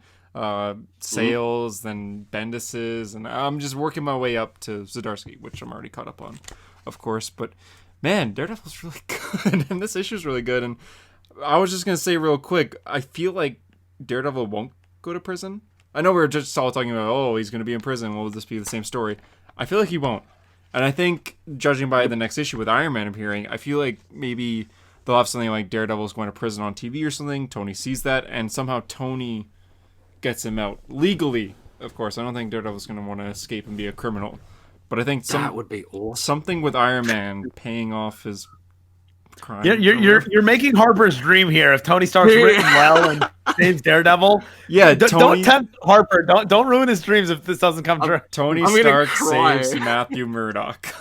Sales, then Bendis's, and I'm just working my way up to Zdarsky, which I'm already caught up on, of course. But man, Daredevil's really good, and this issue's really good. And I was just gonna say real quick, I feel like Daredevil won't go to prison. I know we were just all talking about, oh, he's gonna be in prison. Will this be the same story? I feel like he won't, and I think judging by the next issue with Iron Man appearing, I feel like maybe they'll have something like Daredevil's going to prison on TV or something. Tony sees that, and somehow Tony gets him out legally. Of course, I don't think Daredevil's going to want to escape and be a criminal, but I think that would be awesome. Something with Iron Man paying off his crime. You're making Harper's dream here. If Tony Stark's written well and saves Daredevil, don't tempt Harper. Don't ruin his dreams if this doesn't come true. Tony Stark saves Matthew Murdock.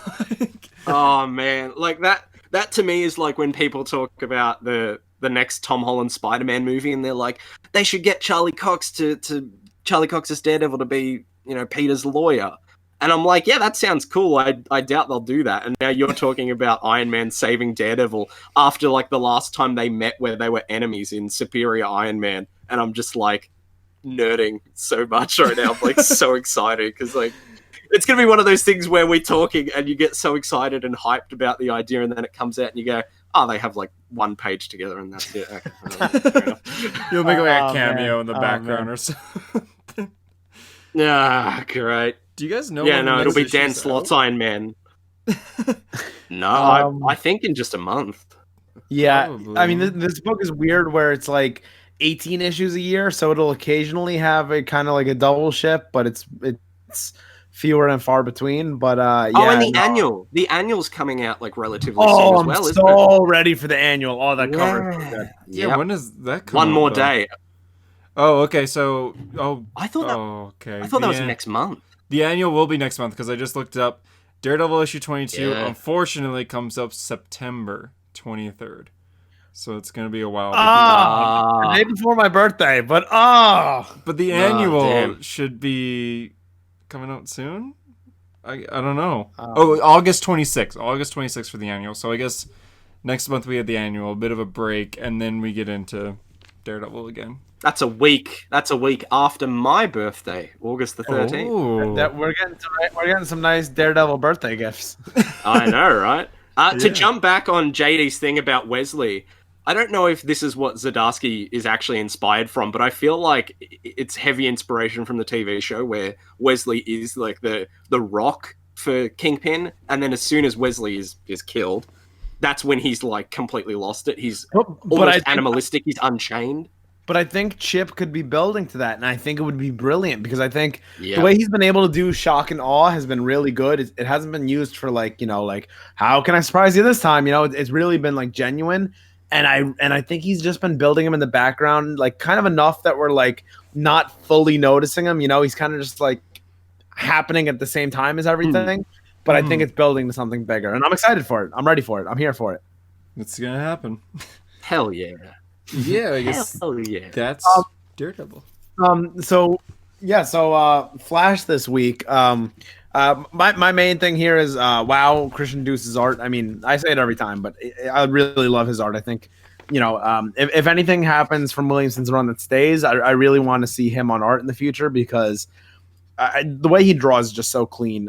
Oh man, like that to me is like when people talk about the next Tom Holland Spider-Man movie, and they're like, they should get Charlie Cox's Daredevil to be, Peter's lawyer. And I'm like, yeah, that sounds cool. I doubt they'll do that. And now you're talking about Iron Man saving Daredevil after like the last time they met where they were enemies in Superior Iron Man. And I'm just like nerding so much right now. I'm like so excited because like it's going to be one of those things where we're talking and you get so excited and hyped about the idea, and then it comes out and you go, oh, they have like one page together and that's it. Okay. You'll make like a cameo in the background or something. Yeah, great. Do you guys know? Yeah, no, it'll be Dan Slott's Iron Man. No, I think in just a month. Yeah, probably. I mean, this book is weird where it's like 18 issues a year, so it'll occasionally have a kind of like a double ship, but it's fewer and far between. But the annual's coming out like relatively soon as well. I'm so ready for the annual. Oh, that cover is good. Yeah, when does that come One out, more though? Day. Oh, okay. So, I thought that was next month. The annual will be next month because I just looked it up. Daredevil issue 22, unfortunately, comes up September 23rd. So it's going to be a while. The day before my birthday, but the annual should be coming out soon? I don't know. August 26th. August 26th for the annual. So I guess next month we have the annual, a bit of a break, and then we get into Daredevil again. That's a week after my birthday, August the 13th. We're getting some nice Daredevil birthday gifts. I know, right? To jump back on JD's thing about Wesley, I don't know if this is what Zdarsky is actually inspired from, but I feel like it's heavy inspiration from the TV show where Wesley is like the rock for Kingpin, and then as soon as Wesley is killed, that's when he's like completely lost it. He's almost animalistic. He's unchained. But I think Chip could be building to that, and I think it would be brilliant because I think the way he's been able to do shock and awe has been really good. It hasn't been used for like how can I surprise you this time? It's really been like genuine, and I think he's just been building him in the background, like kind of enough that we're like not fully noticing him. He's kind of just like happening at the same time as everything. But I think it's building to something bigger, and I'm excited for it. I'm ready for it. I'm here for it. It's gonna happen. Hell yeah. Yeah, I guess that's Daredevil. So Flash this week. My main thing here is wow, Christian Duce's art. I mean, I say it every time, but I really love his art. I think, if anything happens from Williamson's run that stays, I really want to see him on art in the future because the way he draws is just so clean.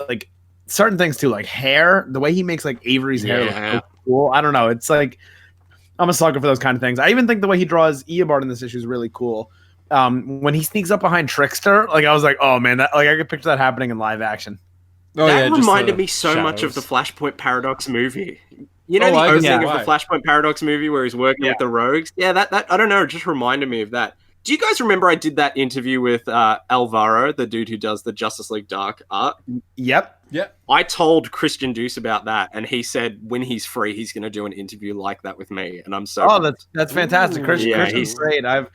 Like certain things too, like hair. The way he makes like Avery's hair look so cool. I don't know. It's like I'm a sucker for those kind of things. I even think the way he draws Eobard in this issue is really cool. When he sneaks up behind Trickster, like I was like, oh man, that like I could picture that happening in live action. That reminded me so much of the Flashpoint Paradox movie. You know the opening of the Flashpoint Paradox movie where he's working with the Rogues? Yeah, that I don't know, it just reminded me of that. Do you guys remember I did that interview with Alvaro, the dude who does the Justice League Dark art? Yep. I told Christian Duce about that, and he said when he's free, he's going to do an interview like that with me, and I'm so. Oh, that's fantastic, Christian's great. I've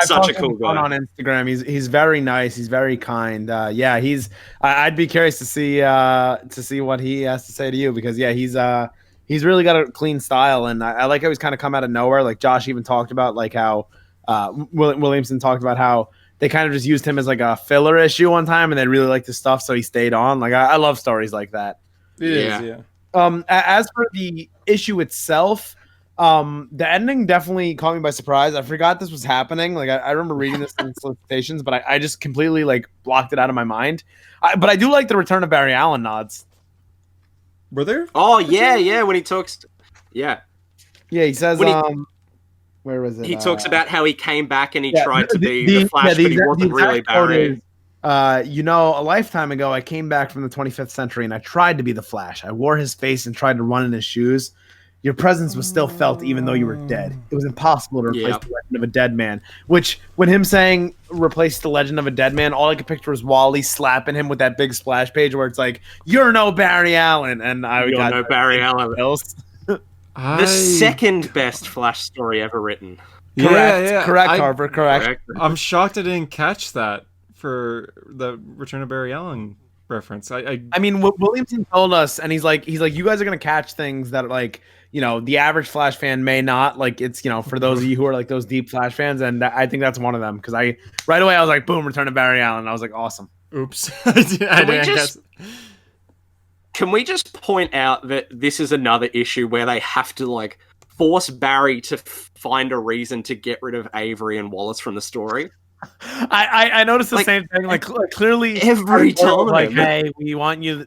such a cool guy on Instagram. He's very nice. He's very kind. I'd be curious to see what he has to say to you because he's really got a clean style, and I like how he's kind of come out of nowhere. Like Josh even talked about like how Williamson talked about how they kind of just used him as like a filler issue one time, and they really liked his stuff, so he stayed on. Like I love stories like that. It is. As for the issue itself, the ending definitely caught me by surprise. I forgot this was happening. Like I remember reading this in solicitations, but I just completely like blocked it out of my mind. But I do like the return of Barry Allen nods. Were there? Oh yeah. When he talks, he says where was it? He talks about how he came back and he tried to be the Flash, but he wasn't really Barry. A lifetime ago, I came back from the 25th century and I tried to be the Flash. I wore his face and tried to run in his shoes. Your presence was still felt even though you were dead. It was impossible to replace the legend of a dead man. Which, when him saying replace the legend of a dead man, all I could picture was Wally slapping him with that big splash page where it's like, "You're no Barry Allen," and you're no Barry Allen. The second best Flash story ever written. Correct, Harper. Correct. I'm shocked I didn't catch that for the Return of Barry Allen reference. I mean, Williamson told us, and he's like, you guys are gonna catch things that like, the average Flash fan may not. Like, it's for those of you who are like those deep Flash fans, and I think that's one of them because right away I was like, boom, Return of Barry Allen. I was like, awesome. Oops. Can we just point out that this is another issue where they have to like force Barry to find a reason to get rid of Avery and Wallace from the story? I noticed the same thing. Like clearly every time, like, hey, we want you,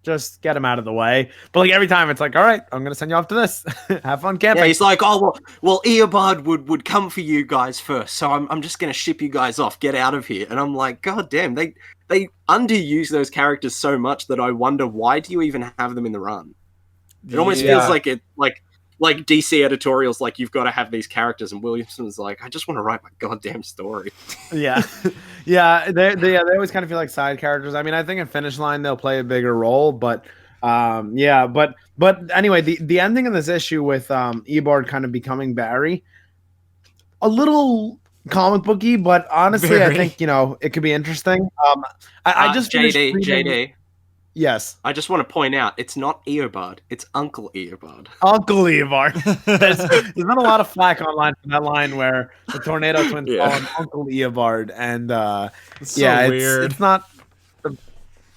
just get him out of the way. But like every time, it's like, all right, I'm gonna send you off to this. Have fun camping. Yeah, he's like, oh well, Eobard would come for you guys first, so I'm just gonna ship you guys off. Get out of here. And I'm like, god damn, they underuse those characters so much that I wonder why do you even have them in the run? It almost feels like it like DC editorials, like you've got to have these characters, and Williamson's like, I just want to write my goddamn story. They always kind of feel like side characters. I mean, I think in Finish Line they'll play a bigger role, but anyway, the ending of this issue with Eobard kind of becoming Barry, a little comic booky, but honestly, I think it could be interesting. I just JD. Yes. I just want to point out, it's not Eobard, it's Uncle Eobard. Uncle Eobard. There's not a lot of flack online from that line where the Tornado Twins call him Uncle Eobard, and it's so weird. It's not,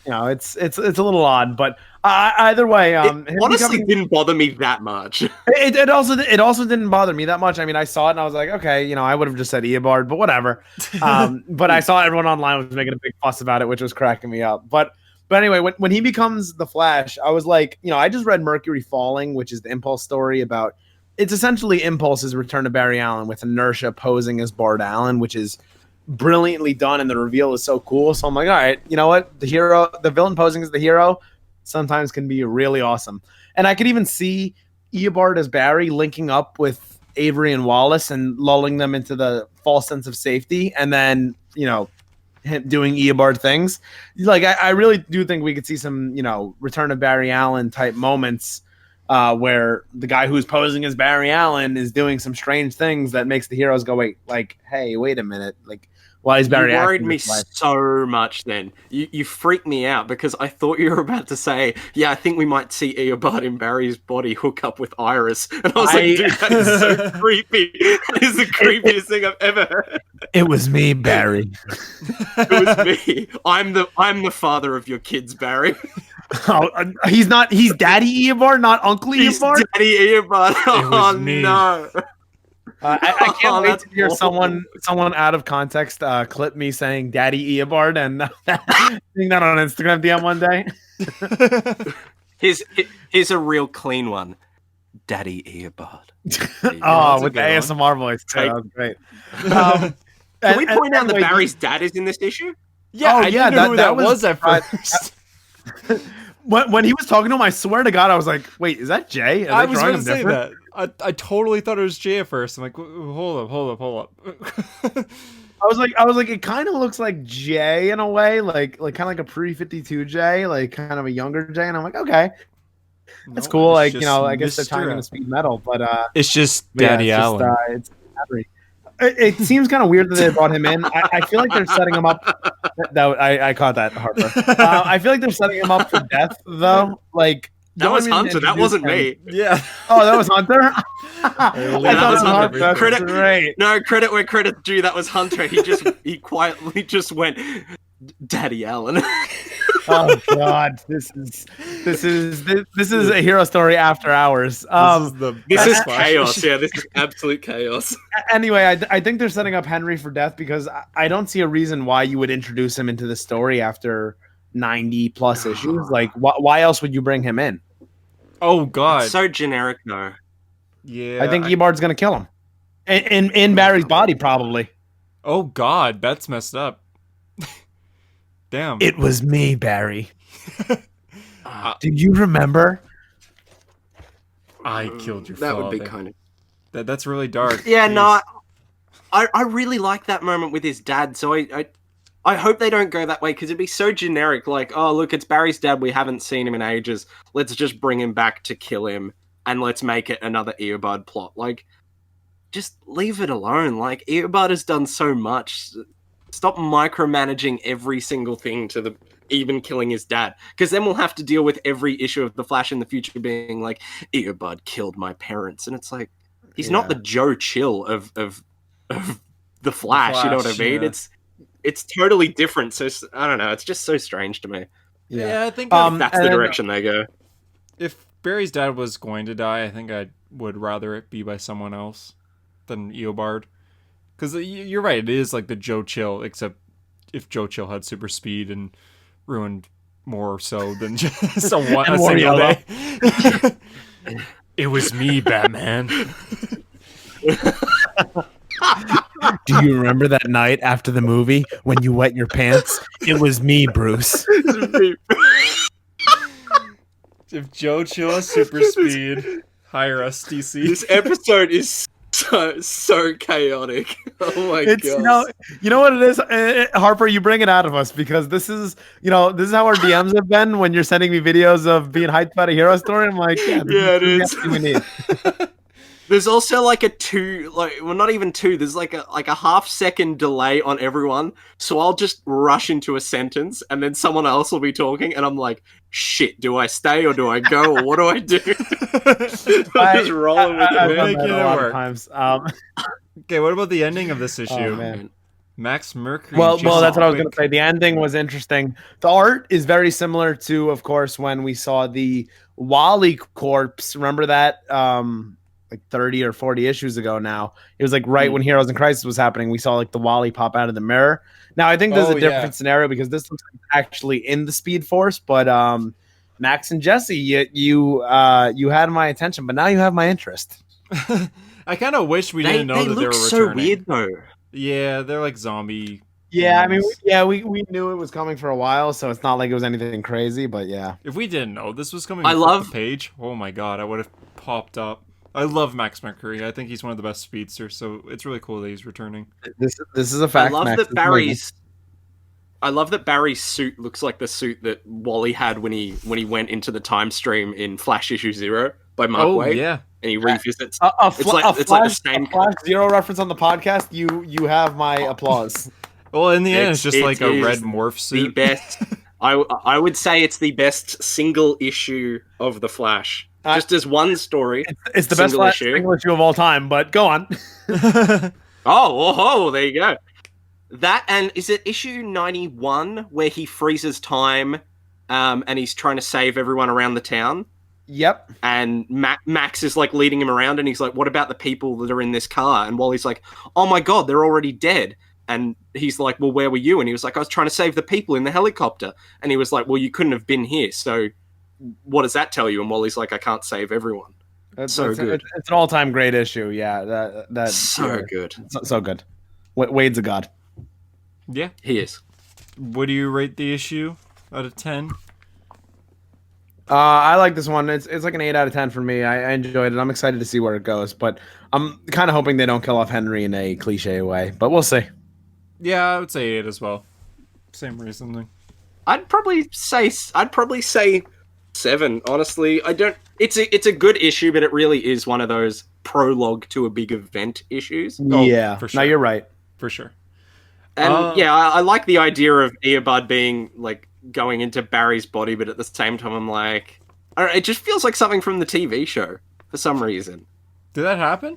it's a little odd, but either way, it honestly didn't bother me that much. It also didn't bother me that much. I mean, I saw it and I was like, okay, I would have just said Eobard, but whatever. But I saw everyone online was making a big fuss about it, which was cracking me up. But anyway, when he becomes the Flash, I was like, I just read Mercury Falling, which is the Impulse story about. It's essentially Impulse's return to Barry Allen with Inertia posing as Bard Allen, which is brilliantly done, and the reveal is so cool. So I'm like, all right, you know what? The villain posing as the hero sometimes can be really awesome. And I could even see Eobard as Barry linking up with Avery and Wallace and lulling them into the false sense of safety, and then him doing Eobard things. Like I really do think we could see some Return of Barry Allen type moments where the guy who's posing as Barry Allen is doing some strange things that makes the heroes go, wait a minute, like Why is Barry You worried acting me this way? so much then. You freaked me out because I thought you were about to say, yeah, I think we might see Eobard in Barry's body hook up with Iris. And I was like, dude, that is so creepy. That is the creepiest thing I've ever heard. It was me, Barry. It was me. I'm the father of your kids, Barry. Oh, he's not. He's Daddy Eobard, not Uncle He's Eobard. Daddy Eobard. Oh me. no. I can't wait to hear awful. someone out of context clip me saying Daddy Eobard and seeing that on Instagram DM one day. Here's a real clean one. Daddy Eobard. Oh, with the ASMR voice. Too. That was great. Can we point out that Barry's dad is in this issue? Yeah, I didn't know who that was at first. When he was talking to him, I swear to God, I was like, "Wait, is that Jay?" I was going to say that. I totally thought it was Jay at first. I'm like, hold up. I was like, it kind of looks like Jay in a way, like kind of like a pre-52 Jay, like kind of a younger Jay, and I'm like, okay, that's cool. Like, you know, I guess they're tying into speed metal, but it's just Daddy Allen. It's it seems kind of weird that they brought him in. I feel like they're setting him up. I caught that, Harper. I feel like they're setting him up for death, though. Like. That was Hunter. That wasn't me. Yeah. Oh, that was Hunter. I thought it was Hunter. That's great. No, credit where credit's due. That was Hunter. He quietly just went, Daddy Allen. Oh God, this is a hero story after hours. This is chaos. Yeah, this is absolute chaos. Anyway, I think they're setting up Henry for death because I don't see a reason why you would introduce him into the story after 90 plus issues. Like, why else would you bring him in? Oh God, it's so generic though. Yeah, I think Eobard's gonna kill him in Barry's body, probably. Oh God, that's messed up. Damn. It was me, Barry. Do you remember? I killed your that father. Would be kind of that's really dark. Yeah, no, I really like that moment with his dad. So I hope they don't go that way because it'd be so generic. Like, oh look, it's Barry's dad. We haven't seen him in ages. Let's just bring him back to kill him, and let's make it another Eobard plot. Like, just leave it alone. Like, Eobard has done so much. Stop micromanaging every single thing to the even killing his dad, because then we'll have to deal with every issue of the Flash in the future being like, Eobard killed my parents, and it's like he's not the Joe Chill of the Flash. You know what I mean? Yeah. It's totally different. So I don't know. It's just so strange to me. Yeah, I think if that's the direction they go. If Barry's dad was going to die, I think I would rather it be by someone else than Eobard. Because you're right, it is like the Joe Chill, except if Joe Chill had super speed and ruined more so than just a single day. It was me, Batman. Do you remember that night after the movie when you wet your pants? It was me, Bruce. If Joe Chill has super speed, hire us, DC. This episode is so chaotic. Oh my god! You know what it is, Harper. You bring it out of us because this is how our DMs have been when you're sending me videos of being hyped about a hero story. I'm like, yeah, it is. We need. There's also like not even two. There's like a half-second delay on everyone. So I'll just rush into a sentence, and then someone else will be talking, and I'm like, shit, do I stay or do I go or what do I do? I'm just rolling with it. Making it work. Okay, what about the ending of this issue? Oh, man. Max Mercury. Well, that's what I was going to say. The ending was interesting. The art is very similar to, of course, when we saw the Wally corpse. Remember that? Like 30 or 40 issues ago now. It was like right when Heroes in Crisis was happening. We saw like the Wally pop out of the mirror. Now I think there's a different scenario because this looks like actually in the Speed Force, but Max and Jesse, you had my attention, but now you have my interest. I kind of wish we didn't know that they were returning. So weird though. Yeah, they're like zombie. Yeah, I mean, we knew it was coming for a while, so it's not like it was anything crazy, but yeah. If we didn't know this was coming, the page. Oh my god, I would have popped up. I love Max Mercury. I think he's one of the best speedsters, so it's really cool that he's returning. This is a fact. I love that Barry's suit looks like the suit that Wally had when he went into the time stream in Flash issue 0 by Mark Waid. Yeah. And he revisits. It's like the same Flash Zero reference on the podcast. You have my applause. Well, in the end, it's just like a red morph suit. The best. I would say it's the best single issue of the Flash. Just as one story. It's the best single issue of all time. But go on. Oh, there you go. That, and is it issue 91 where he freezes time, and he's trying to save everyone around the town? Yep. And Max is like leading him around, and he's like, "What about the people that are in this car?" And Wally's like, "Oh my god, they're already dead." And he's like, "Well, where were you?" And he was like, "I was trying to save the people in the helicopter." And he was like, "Well, you couldn't have been here. So what does that tell you?" And Wally's like, "I can't save everyone." It's good. It's an all-time great issue. Yeah, that's so good. So good. Wade's a god. Yeah, he is. What do you rate the issue out of 10? I like this one. It's like an 8 out of 10 for me. I enjoyed it. I'm excited to see where it goes, but I'm kind of hoping they don't kill off Henry in a cliche way. But we'll see. Yeah, I would say 8 as well. Same reasoning. I'd probably say 7. Honestly, I don't. It's a good issue, but it really is one of those prologue to a big event issues. Yeah, for sure. No, you're right. For sure. And I like the idea of Eobard being like going into Barry's body, but at the same time, I'm like, I don't know, it just feels like something from the TV show for some reason. Did that happen?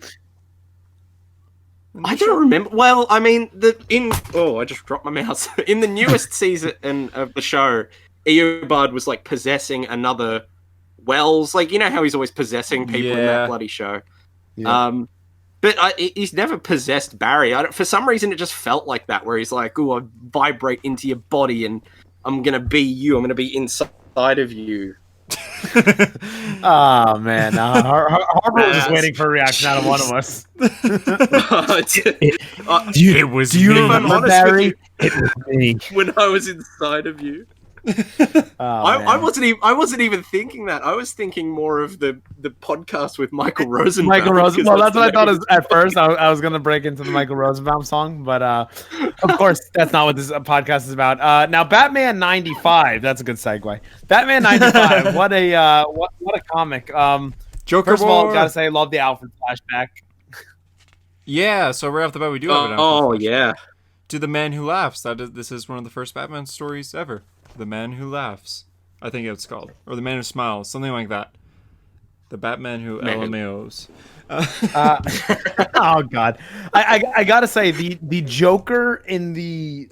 I don't remember. Well, I mean, I just dropped my mouse. In the newest season of the show, Eobard was like possessing another Wells. Like, you know how he's always possessing people in that bloody show. Yeah. But he's never possessed Barry. For some reason, it just felt like that, where he's like, "Ooh, I vibrate into your body, and I'm gonna be you. I'm gonna be inside of you." Oh man, Harper was just waiting for a reaction out of one of us. Do you remember Barry? It was me when I was inside of you. I wasn't even thinking that. I was thinking more of the podcast with Michael Rosenbaum. Well, that's what I thought at first. I was going to break into the Michael Rosenbaum song, but of course that's not what this podcast is about. Now, Batman 95. That's a good segue. Batman 95. What a comic. Joker. First of all, gotta say, love the Alfred flashback. Yeah. So right off the bat, we do have an Alfred flashback. Yeah. To the Man Who Laughs. This is one of the first Batman stories ever. The Man Who Laughs, I think it's called, or The Man Who Smiles, something like that. The Batman Who LMAOs. Oh God, I gotta say the Joker in the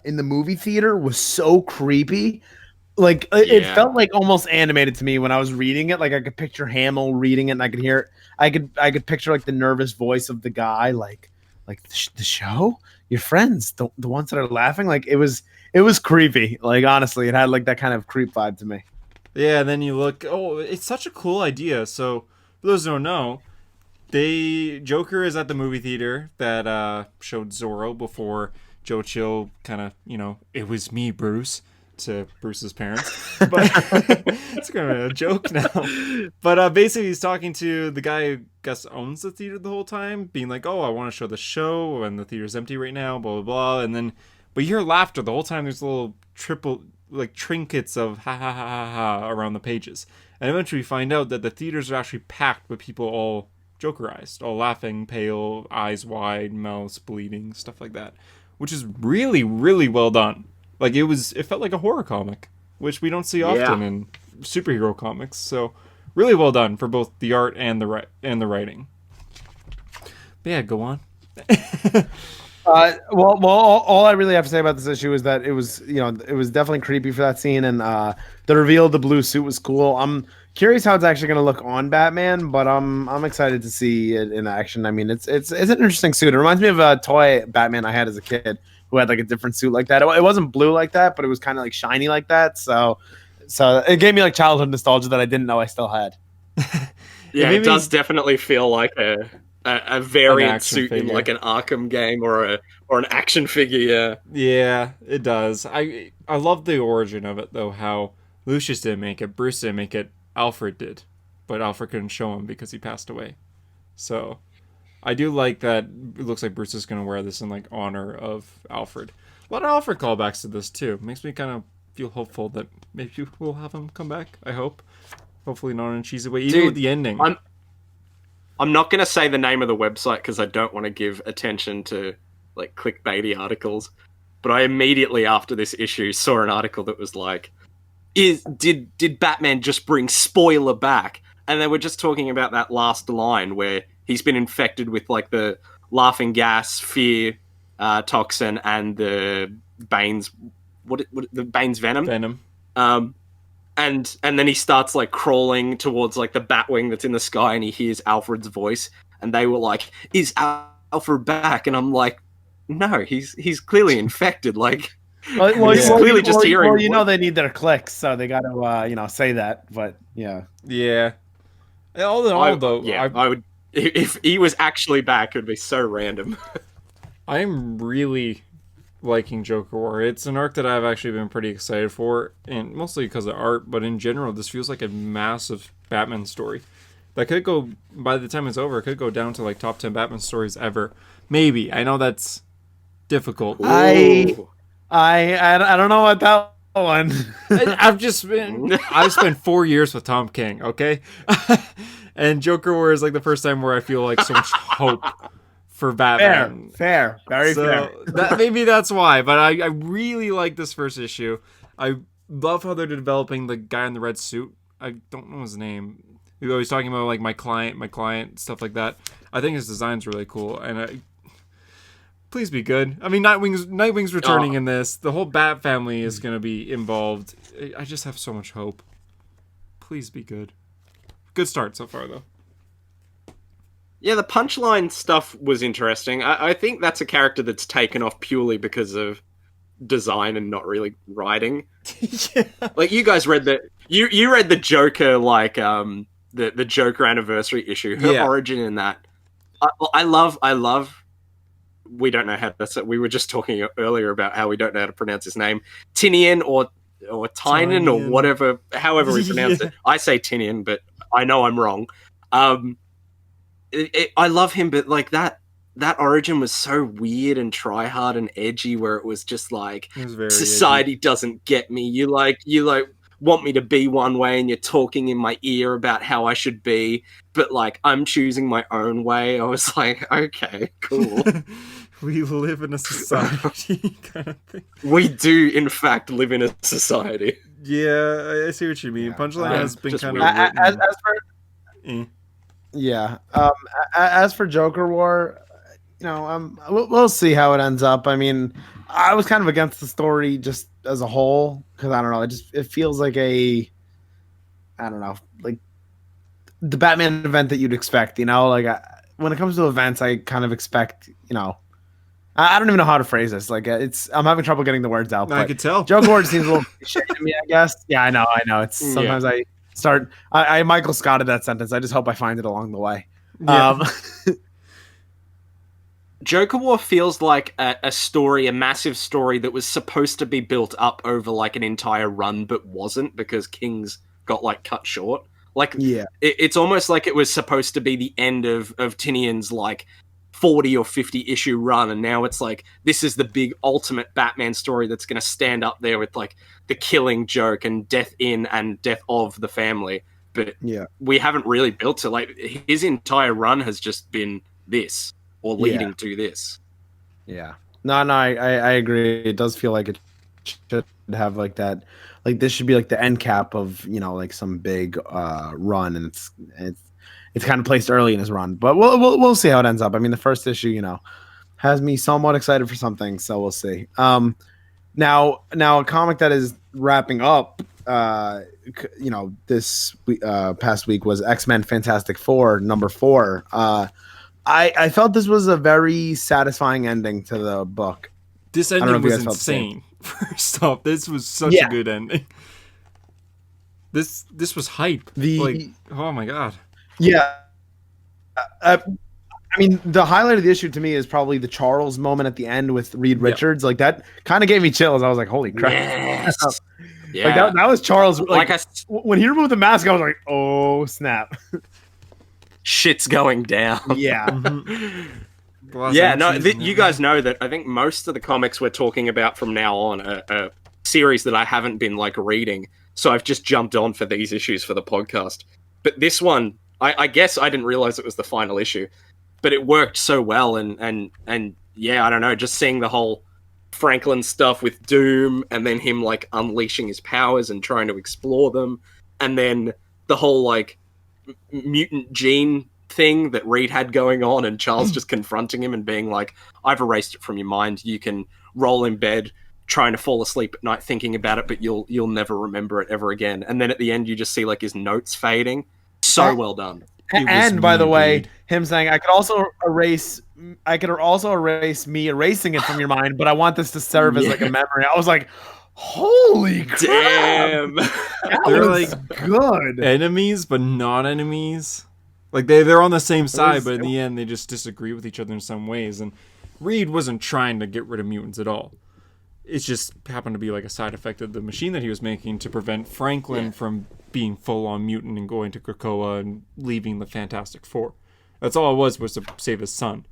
movie theater was so creepy. Like it felt like almost animated to me when I was reading it. Like I could picture Hamill reading it, and I could hear it. I could picture like the nervous voice of the guy, like the show, your friends, the ones that are laughing. Like it was creepy. Like, honestly, it had like that kind of creep vibe to me. Yeah, and then you look, it's such a cool idea. So, for those who don't know, Joker is at the movie theater that showed Zorro before Joe Chill kind of, it was me, Bruce, to Bruce's parents. But it's kind of a joke now. But basically, he's talking to the guy who, I guess, owns the theater the whole time, being like, I want to show the show, and the theater's empty right now, blah, blah, blah. And then, but you hear laughter the whole time. There's little trinkets of ha ha ha ha ha around the pages. And eventually we find out that the theaters are actually packed with people all Jokerized, all laughing, pale, eyes wide, mouths bleeding, stuff like that. Which is really, really well done. Like it felt like a horror comic, which we don't see often in superhero comics. So really well done for both the art and the writing. But yeah, go on. Well, all I really have to say about this issue is that it was definitely creepy for that scene, and the reveal of the blue suit was cool. I'm curious how it's actually going to look on Batman, but I'm excited to see it in action. I mean, it's an interesting suit. It reminds me of a toy Batman I had as a kid who had like a different suit like that. It wasn't blue like that, but it was kind of like shiny like that. So it gave me like childhood nostalgia that I didn't know I still had. Yeah, it does definitely feel like a variant suit figure in like an Arkham game or an action figure. Yeah, it does. I love the origin of it though. How Lucius didn't make it, Bruce didn't make it, Alfred did, but Alfred couldn't show him because he passed away. So I do like that. It looks like Bruce is going to wear this in like honor of Alfred. A lot of Alfred callbacks to this too. Makes me kind of feel hopeful that maybe we'll have him come back. I hope. Hopefully not in a cheesy way. Even with the ending. I'm not going to say the name of the website because I don't want to give attention to like clickbaity articles. but I immediately after this issue saw an article that was like, did Batman just bring spoiler back? And they were just talking about that last line where he's been infected with like the laughing gas, fear toxin, and the Bane's the Bane's venom. And then he starts like crawling towards like the Batwing that's in the sky, and he hears Alfred's voice, and they were like, "Is Alfred back?" And I'm like, "No, he's clearly infected." Like, he's clearly just hearing. Well, you know they need their clicks, so they got to say that. But yeah. All in all, though, I would if he was actually back, it would be so random. I'm really liking Joker War. It's an arc that I've actually been pretty excited for, and mostly because of art, but in general, this feels like a massive Batman story. That could go, by the time it's over, it could go down to like top 10 Batman stories ever. Maybe. I know that's difficult. I don't know about that one. I've spent 4 years with Tom King, okay? And Joker War is like the first time where I feel like so much hope for Batman. Fair. Very fair. Maybe that's why, but I really like this first issue. I love how they're developing the guy in the red suit. I don't know his name. He's always talking about like my client, stuff like that. I think his design's really cool, and please be good. I mean, Nightwing's returning in this. The whole Bat family is going to be involved. I just have so much hope. Please be good. Good start so far, though. Yeah, the Punchline stuff was interesting. I think that's a character that's taken off purely because of design and not really writing. Yeah. Like, you guys read you read the Joker, like, the Joker anniversary issue. Her origin in that. I love we don't know how to. We were just talking earlier about how we don't know how to pronounce his name, Tinian or Tynan or whatever, however we pronounce it. I say Tinian, but I know I'm wrong. I love him, but like that origin was so weird and try hard and edgy, where it was just like, society edgy. Doesn't get me. You want me to be one way, and you're talking in my ear about how I should be, but like I'm choosing my own way. I was like, okay, cool. We live in a society kind of thing. We do, in fact, live in a society. Yeah, I see what you mean. Yeah. Punchline has been kind of as for Joker War, we'll see how it ends up. I mean, I was kind of against the story just as a whole, because I don't know, it feels like like the Batman event that you'd expect. Like when it comes to events, I kind of expect I don't even know how to phrase this. Like I'm having trouble getting the words out. I could tell. Joker War seems a little shitty to me, I guess. Yeah, I know. It's sometimes I Michael Scotted that sentence. I just hope I find it along the way. Yeah. Joker War feels like a story, a massive story that was supposed to be built up over like an entire run, but wasn't, because King's got like cut short. Like, it's almost like it was supposed to be the end of Tinian's like 40 or 50 issue run, and now it's like, this is the big ultimate Batman story that's going to stand up there with like the Killing Joke and death in and death of the family. But we haven't really built it. Like, his entire run has just been this, or leading to this. Yeah. No, I agree. It does feel like it should have like that. Like, this should be like the end cap of, like some big run, and it's kind of placed early in his run. But we'll see how it ends up. I mean, the first issue, has me somewhat excited for something, so we'll see. Now a comic that is wrapping up, this past week was X-Men Fantastic Four #4. I felt this was a very satisfying ending to the book. This ending was insane. First off, this was such a good ending. This was hype. Oh my god. Yeah. I mean, the highlight of the issue to me is probably the Charles moment at the end with Reed Richards. Like, that kind of gave me chills. I was like, holy crap. Yes. Like, that was Charles. Like when he removed the mask, I was like, oh, snap. Shit's going down. Yeah. You guys know that I think most of the comics we're talking about from now on are series that I haven't been like reading. So I've just jumped on for these issues for the podcast. But this one, I guess I didn't realize it was the final issue, but it worked so well. And yeah, I don't know, just seeing the whole Franklin stuff with Doom, and then him like unleashing his powers and trying to explore them, and then the whole like mutant gene thing that Reed had going on, and Charles just confronting him and being like, I've erased it from your mind. You can roll in bed trying to fall asleep at night thinking about it, but you'll never remember it ever again. And then at the end you just see like his notes fading. So well done. And by the way, him saying I could also erase me erasing it from your mind, but I want this to serve as like a memory. I was like, holy crap. Damn. They're like good enemies but not enemies. Like they're on the same side, but in the end they just disagree with each other in some ways. And Reed wasn't trying to get rid of mutants at all. It just happened to be like a side effect of the machine that he was making to prevent Franklin from being full-on mutant and going to Krakoa and leaving the Fantastic Four. That's all it was to save his son.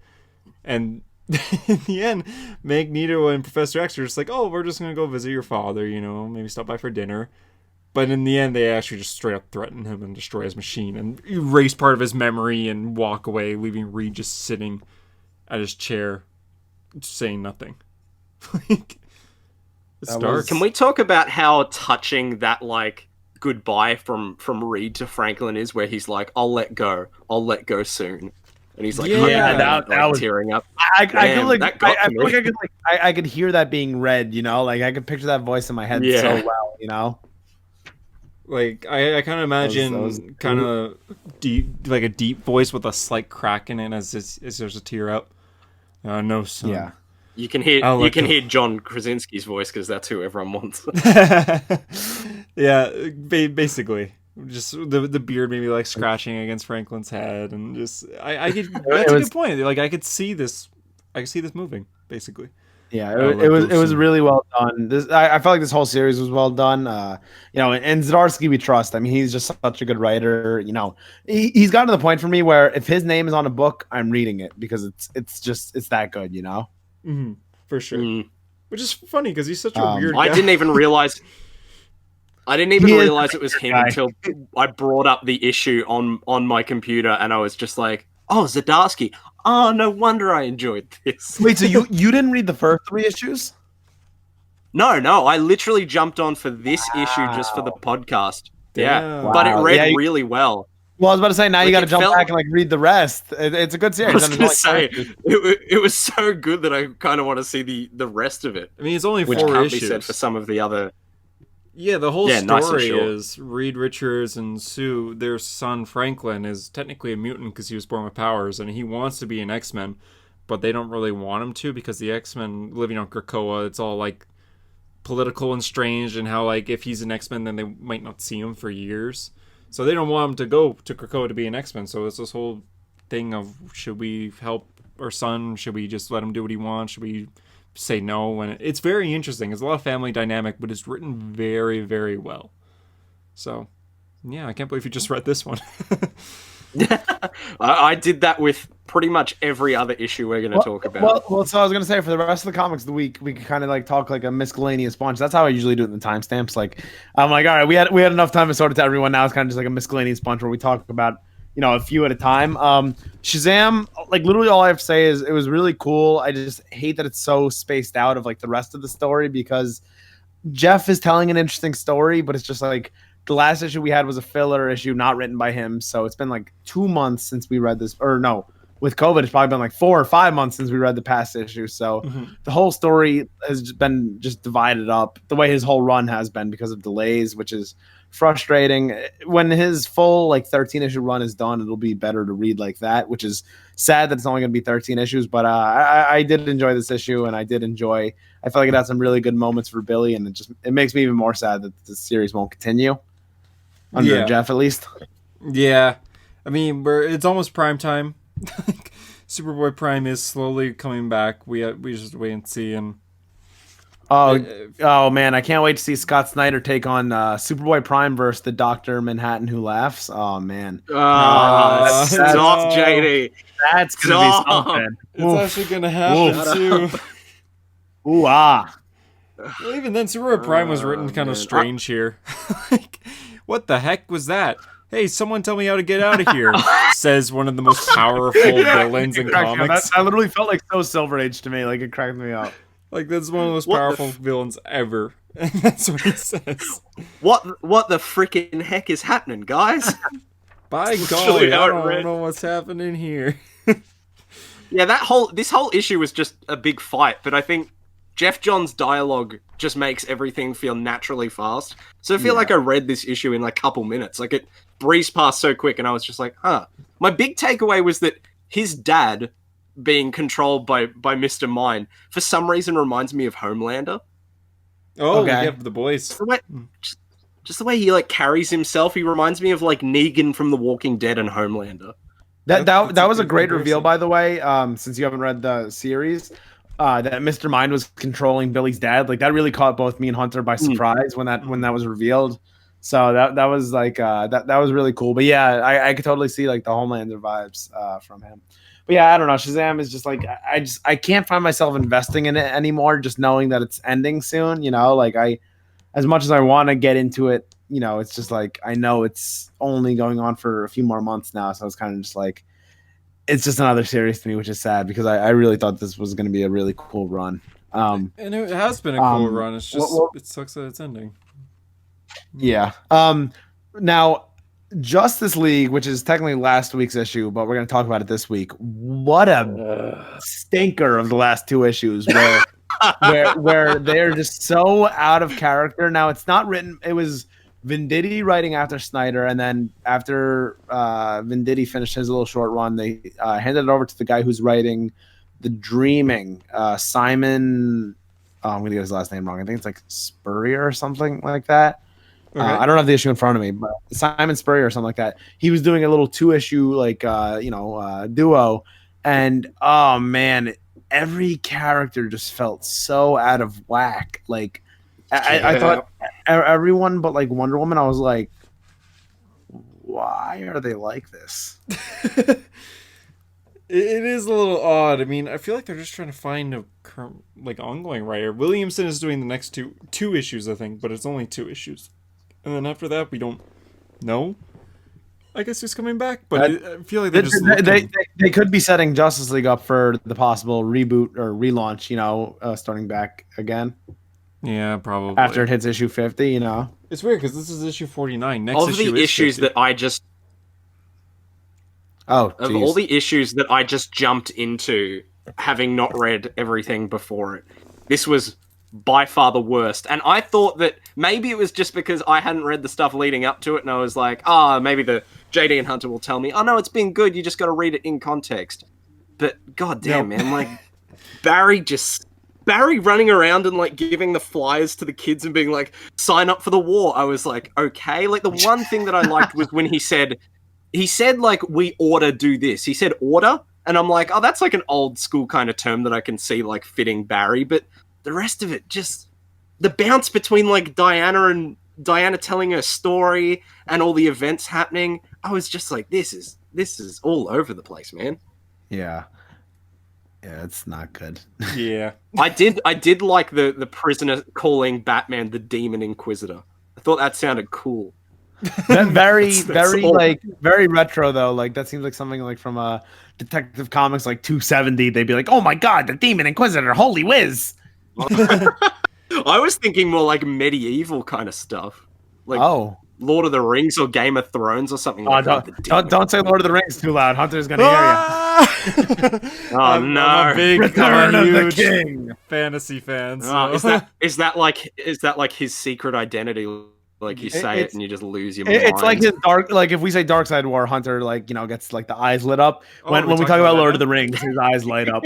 And in the end, Magneto and Professor X are just like, oh, we're just going to go visit your father, maybe stop by for dinner. But in the end, they actually just straight up threaten him and destroy his machine and erase part of his memory and walk away, leaving Reed just sitting at his chair, saying nothing. It's dark. Can we talk about how touching that like goodbye from Reed to Franklin is, where he's like, I'll let go soon, and he's like, that was tearing up. I could hear that being read, like I could picture that voice in my head so well, Like I kind of imagine kind of deep, like a deep voice with a slight crack in it as there's a tear up. No, son. Yeah. You can hear John Krasinski's voice because that's who everyone wants. Yeah, basically, just the beard maybe like scratching against Franklin's head, and just I could. That's a good point. Like I could see this moving basically. Yeah, it was really well done. I felt like this whole series was well done. And Zdarsky we trust. I mean, he's just such a good writer. He's gotten to the point for me where if his name is on a book, I'm reading it because it's that good. Mm-hmm, for sure. Which is funny because he's such a weird guy. I didn't even realize it was him until I brought up the issue on my computer, and I was just like, oh, Zdarsky. Oh, no wonder I enjoyed this. Wait, so you didn't read the first 3 issues? No, I literally jumped on for this issue just for the podcast. Yeah, Wow. But it read really well. Well, I was about to say, now you got to jump back and read the rest. It's a good series. I was going to say, it was so good that I kind of want to see the rest of it. I mean, it's only 4 which can't issues. be said for some of the other. Yeah, the whole story nice and short. is Reed Richards and Sue, their son Franklin, is technically a mutant because he was born with powers, and he wants to be an X-Men, but they don't really want him to because the X-Men living on Krakoa, it's all like political and strange, and how like if he's an X-Men, then they might not see him for years. So they don't want him to go to Krakoa to be an X-Men. So it's this whole thing of, should we help our son? Should we just let him do what he wants? Should we say no? And it's very interesting. It's a lot of family dynamic, but it's written very, very well. So, yeah, I can't believe you just read this one. I did that with pretty much every other issue we're going to talk about. Well, so I was going to say, for the rest of the comics of the week, we could kind of like talk like a miscellaneous bunch. That's how I usually do it in the timestamps. Like, I'm like, all right, we had enough time to sort it to everyone. Now it's kind of just like a miscellaneous bunch where we talk about, a few at a time. Shazam, like literally all I have to say is it was really cool. I just hate that it's so spaced out of like the rest of the story because Jeff is telling an interesting story, but it's just like, the last issue we had was a filler issue not written by him. So it's been like 2 months since we read this, or no, with COVID, it's probably been like 4 or 5 months since we read the past issue. So the whole story has been just divided up the way his whole run has been because of delays, which is frustrating. When his full like 13 issue run is done, it'll be better to read like that, which is sad that it's only going to be 13 issues. But I did enjoy this issue, and I feel like it had some really good moments for Billy, and it makes me even more sad that the series won't continue. Under Jeff, at least. Yeah. I mean, it's almost prime time. Superboy Prime is slowly coming back. We just wait and see. And oh man, I can't wait to see Scott Snyder take on Superboy Prime versus the Dr. Manhattan Who Laughs. Oh man. Stop, JD. That's gonna be something. It's actually gonna happen too. Ooh ah. Well, even then, Superboy Prime was written kind of strange here. Like, what the heck was that? Hey, someone tell me how to get out of here, says one of the most powerful villains in comics. I literally felt like so Silver Age to me. Like, it cracked me up. Like, that's one of the most powerful villains ever. And that's what he says. What the freaking heck is happening, guys? By golly, I don't know what's happening here. Yeah, this whole issue was just a big fight, but I think Jeff Johns' dialogue just makes everything feel naturally fast. So I feel like I read this issue in like a couple minutes. Like, it breezed past so quick, and I was just like, huh. My big takeaway was that his dad being controlled by Mr. Mind for some reason reminds me of Homelander. Oh, okay. Yeah, the boys. Just the way he like carries himself, he reminds me of like Negan from The Walking Dead and Homelander. That was a great reveal, by the way. Since you haven't read the series, that Mr. Mind was controlling Billy's dad. Like, that really caught both me and Hunter by surprise when that was revealed. So that was like that was really cool. But yeah, I could totally see like the Homelander vibes from him. But yeah, I don't know. Shazam is just like I can't find myself investing in it anymore. Just knowing that it's ending soon, like as much as I want to get into it, it's just like I know it's only going on for a few more months now. So it's kind of just like it's just another series to me, which is sad because I really thought this was going to be a really cool run. And it has been a cool run. It's just it sucks that it's ending. Yeah. Now, Justice League, which is technically last week's issue, but we're going to talk about it this week. What a stinker of the last two issues where they're just so out of character. Now, it's not written. It was Venditti writing after Snyder, and then after Venditti finished his little short run, they handed it over to the guy who's writing The Dreaming, Simon. I'm going to get his last name wrong. I think it's like Spurrier or something like that. Okay. I don't have the issue in front of me, but Simon Spurrier or something like that. He was doing a little 2-issue duo, and oh man, every character just felt so out of whack. Like I thought everyone but like Wonder Woman, I was like, why are they like this? It is a little odd. I mean, I feel like they're just trying to find a ongoing writer. Williamson is doing the next two issues, I think, but it's only 2 issues. And then after that, we don't know. I guess he's coming back, but I feel like they could be setting Justice League up for the possible reboot or relaunch, starting back again. Yeah, probably. After it hits issue 50, It's weird because this is issue 49. Next of issue the is issues 50. that I just... Of all the issues that I just jumped into, having not read everything before it, this was by far the worst. And I thought that maybe it was just because I hadn't read the stuff leading up to it, and I was like, maybe the JD and Hunter will tell me, oh no, it's been good, you just got to read it in context. But goddamn, man, like Barry running around and like giving the flyers to the kids and being like, sign up for the war. I was like, okay. Like, the one thing that I liked was when he said like, we oughta do this. He said order, and I'm like, oh, that's like an old school kind of term that I can see like fitting Barry. But the rest of it, just the bounce between like Diana telling her story and all the events happening, I was just like, this is all over the place, man. Yeah, it's not good. Yeah, I did like the prisoner calling Batman the Demon Inquisitor. I thought that sounded cool. Very retro though. Like, that seems like something like from a Detective Comics like 270. They'd be like, oh my god, the Demon Inquisitor, holy whiz. I was thinking more like medieval kind of stuff, like Lord of the Rings or Game of Thrones or something like that. Don't say Lord of the Rings too loud. Hunter's gonna hear you. I'm a big Return of the King fantasy fan. So. Is that like his secret identity? Like, you say it and you just lose your mind. It's like his dark. Like, if we say Dark Side War, Hunter gets like the eyes lit up. When we talk about Lord of the Rings, his eyes light up.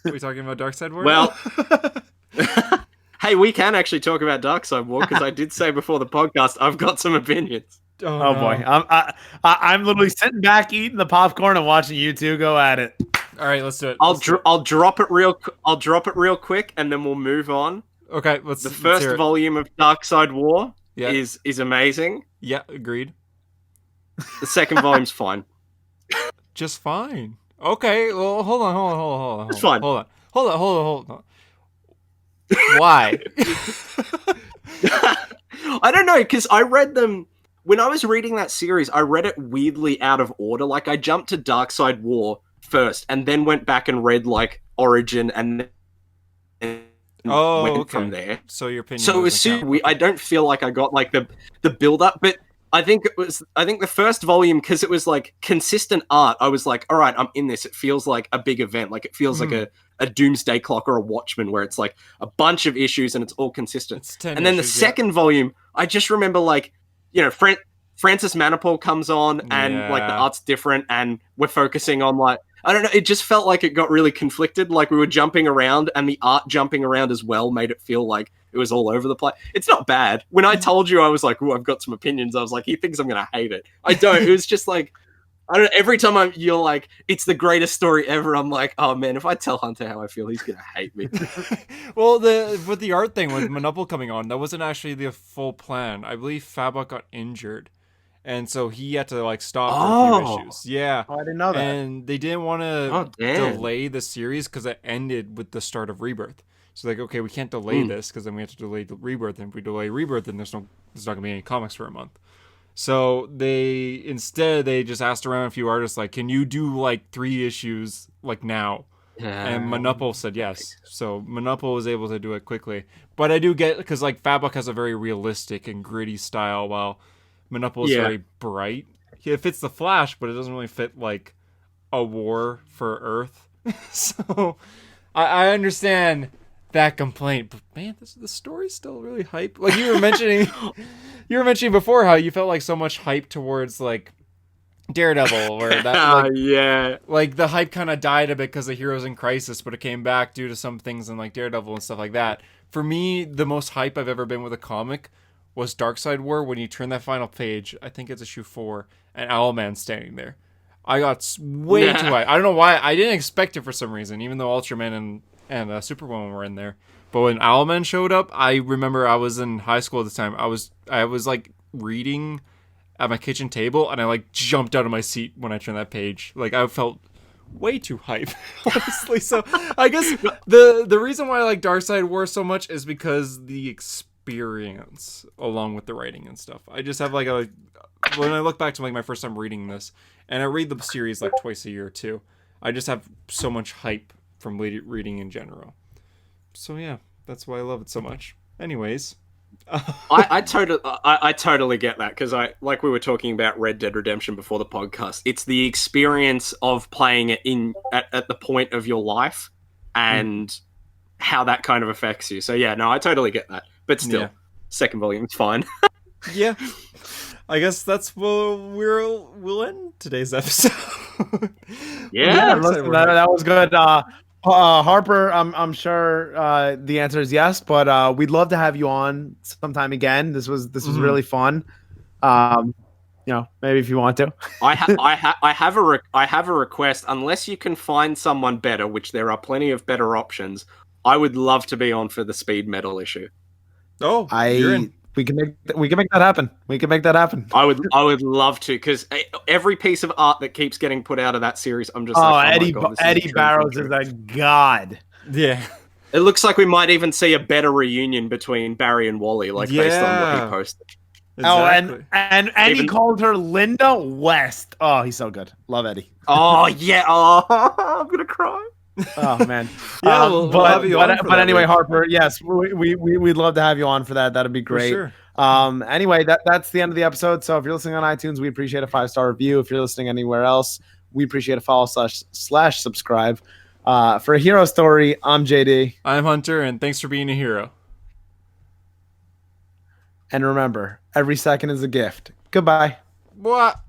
Are we talking about Dark Side War? Well, hey, we can actually talk about Dark Side War because I did say before the podcast I've got some opinions. Oh no. Boy, I'm literally sitting back eating the popcorn and watching you two go at it. All right, let's do it. I'll drop it real quick and then we'll move on. Okay, the first volume of Dark Side War. Yeah. is amazing. Yeah, agreed. The second volume's fine. Just fine. Okay, well, hold on. It's fine. Hold on. Why? I don't know, because I read them... When I was reading that series, I read it weirdly out of order. Like, I jumped to Dark Side War first, and then went back and read, like, Origin, and went from there. So your opinion. So as soon I don't feel like I got like the build up, but I think the first volume, because it was like consistent art, I was like, all right, I'm in this. It feels like a big event. Like it feels like a Doomsday Clock or a Watchmen, where it's like a bunch of issues and it's all consistent. It's 10 and then issues, the second volume, I just remember like, Francis Manapul comes on and like the art's different and we're focusing on like, I don't know, it just felt like it got really conflicted. Like we were jumping around and the art jumping around as well made it feel like it was all over the place. It's not bad. When I told you I was like, oh, I've got some opinions, I was like, he thinks I'm going to hate it. I don't. It was just like, I don't know, every time you're like, it's the greatest story ever, I'm like, oh man, if I tell Hunter how I feel, he's going to hate me. Well, with the art thing, with Manopul coming on, that wasn't actually the full plan. I believe Fabok got injured. And so he had to like stop for a few issues. Yeah. Oh, I didn't know that. And they didn't want to delay the series because it ended with the start of Rebirth. So like, okay, we can't delay this because then we have to delay the Rebirth. And if we delay Rebirth, then there's not gonna be any comics for a month. So they just asked around a few artists like, can you do like 3 issues like now? And Manopul said yes. So Manopul was able to do it quickly. But I do get, because like Fabok has a very realistic and gritty style, while Manopul is very bright. It fits the Flash, but it doesn't really fit like a war for Earth. So I understand that complaint, but man, the story's still really hype. Like you were mentioning, before how you felt like so much hype towards like Daredevil, or that like the hype kind of died a bit because of Heroes in Crisis, but it came back due to some things in like Daredevil and stuff like that. For me, the most hype I've ever been with a comic was Darkseid War, when you turn that final page, I think it's issue 4, and Owlman's standing there. I got way too high. I don't know why. I didn't expect it for some reason, even though Ultraman and Superwoman were in there. But when Owlman showed up, I remember I was in high school at the time. I was like reading at my kitchen table, and I like jumped out of my seat when I turned that page. Like I felt way too hype, honestly. So I guess the reason why I like Darkseid War so much is because the experience along with the writing and stuff. I just have like when I look back to like my first time reading this, and I read the series like twice a year too, I just have so much hype from reading in general. So yeah, that's why I love it so much. Anyways, I totally get that, because like we were talking about Red Dead Redemption before the podcast. It's the experience of playing it at the point of your life and how that kind of affects you. So yeah, no, I totally get that. But still, second volume is fine. Yeah, I guess that's we'll end today's episode. Listen, that was good. Harper, I'm sure the answer is yes, but we'd love to have you on sometime again. This was really fun. Maybe if you want to. I have a request. Unless you can find someone better, which there are plenty of better options, I would love to be on for the Speed Metal issue. Oh, you're in. We can make that happen. I would love to, because every piece of art that keeps getting put out of that series, I'm just Eddie Barrows is a god. Yeah. It looks like we might even see a better reunion between Barry and Wally, based on what he posted. Exactly. Oh, and he called her Linda West. Oh, he's so good. Love Eddie. Oh yeah. Oh, I'm gonna cry. Oh man. We'll have you on but anyway, Harper, yes, we'd love to have you on for that. That'd be great. For sure. Anyway, that's the end of the episode. So if you're listening on iTunes, we appreciate a 5-star review. If you're listening anywhere else, we appreciate a follow / subscribe. For a hero story, I'm JD. I'm Hunter, and thanks for being a hero. And remember, every second is a gift. Goodbye. What?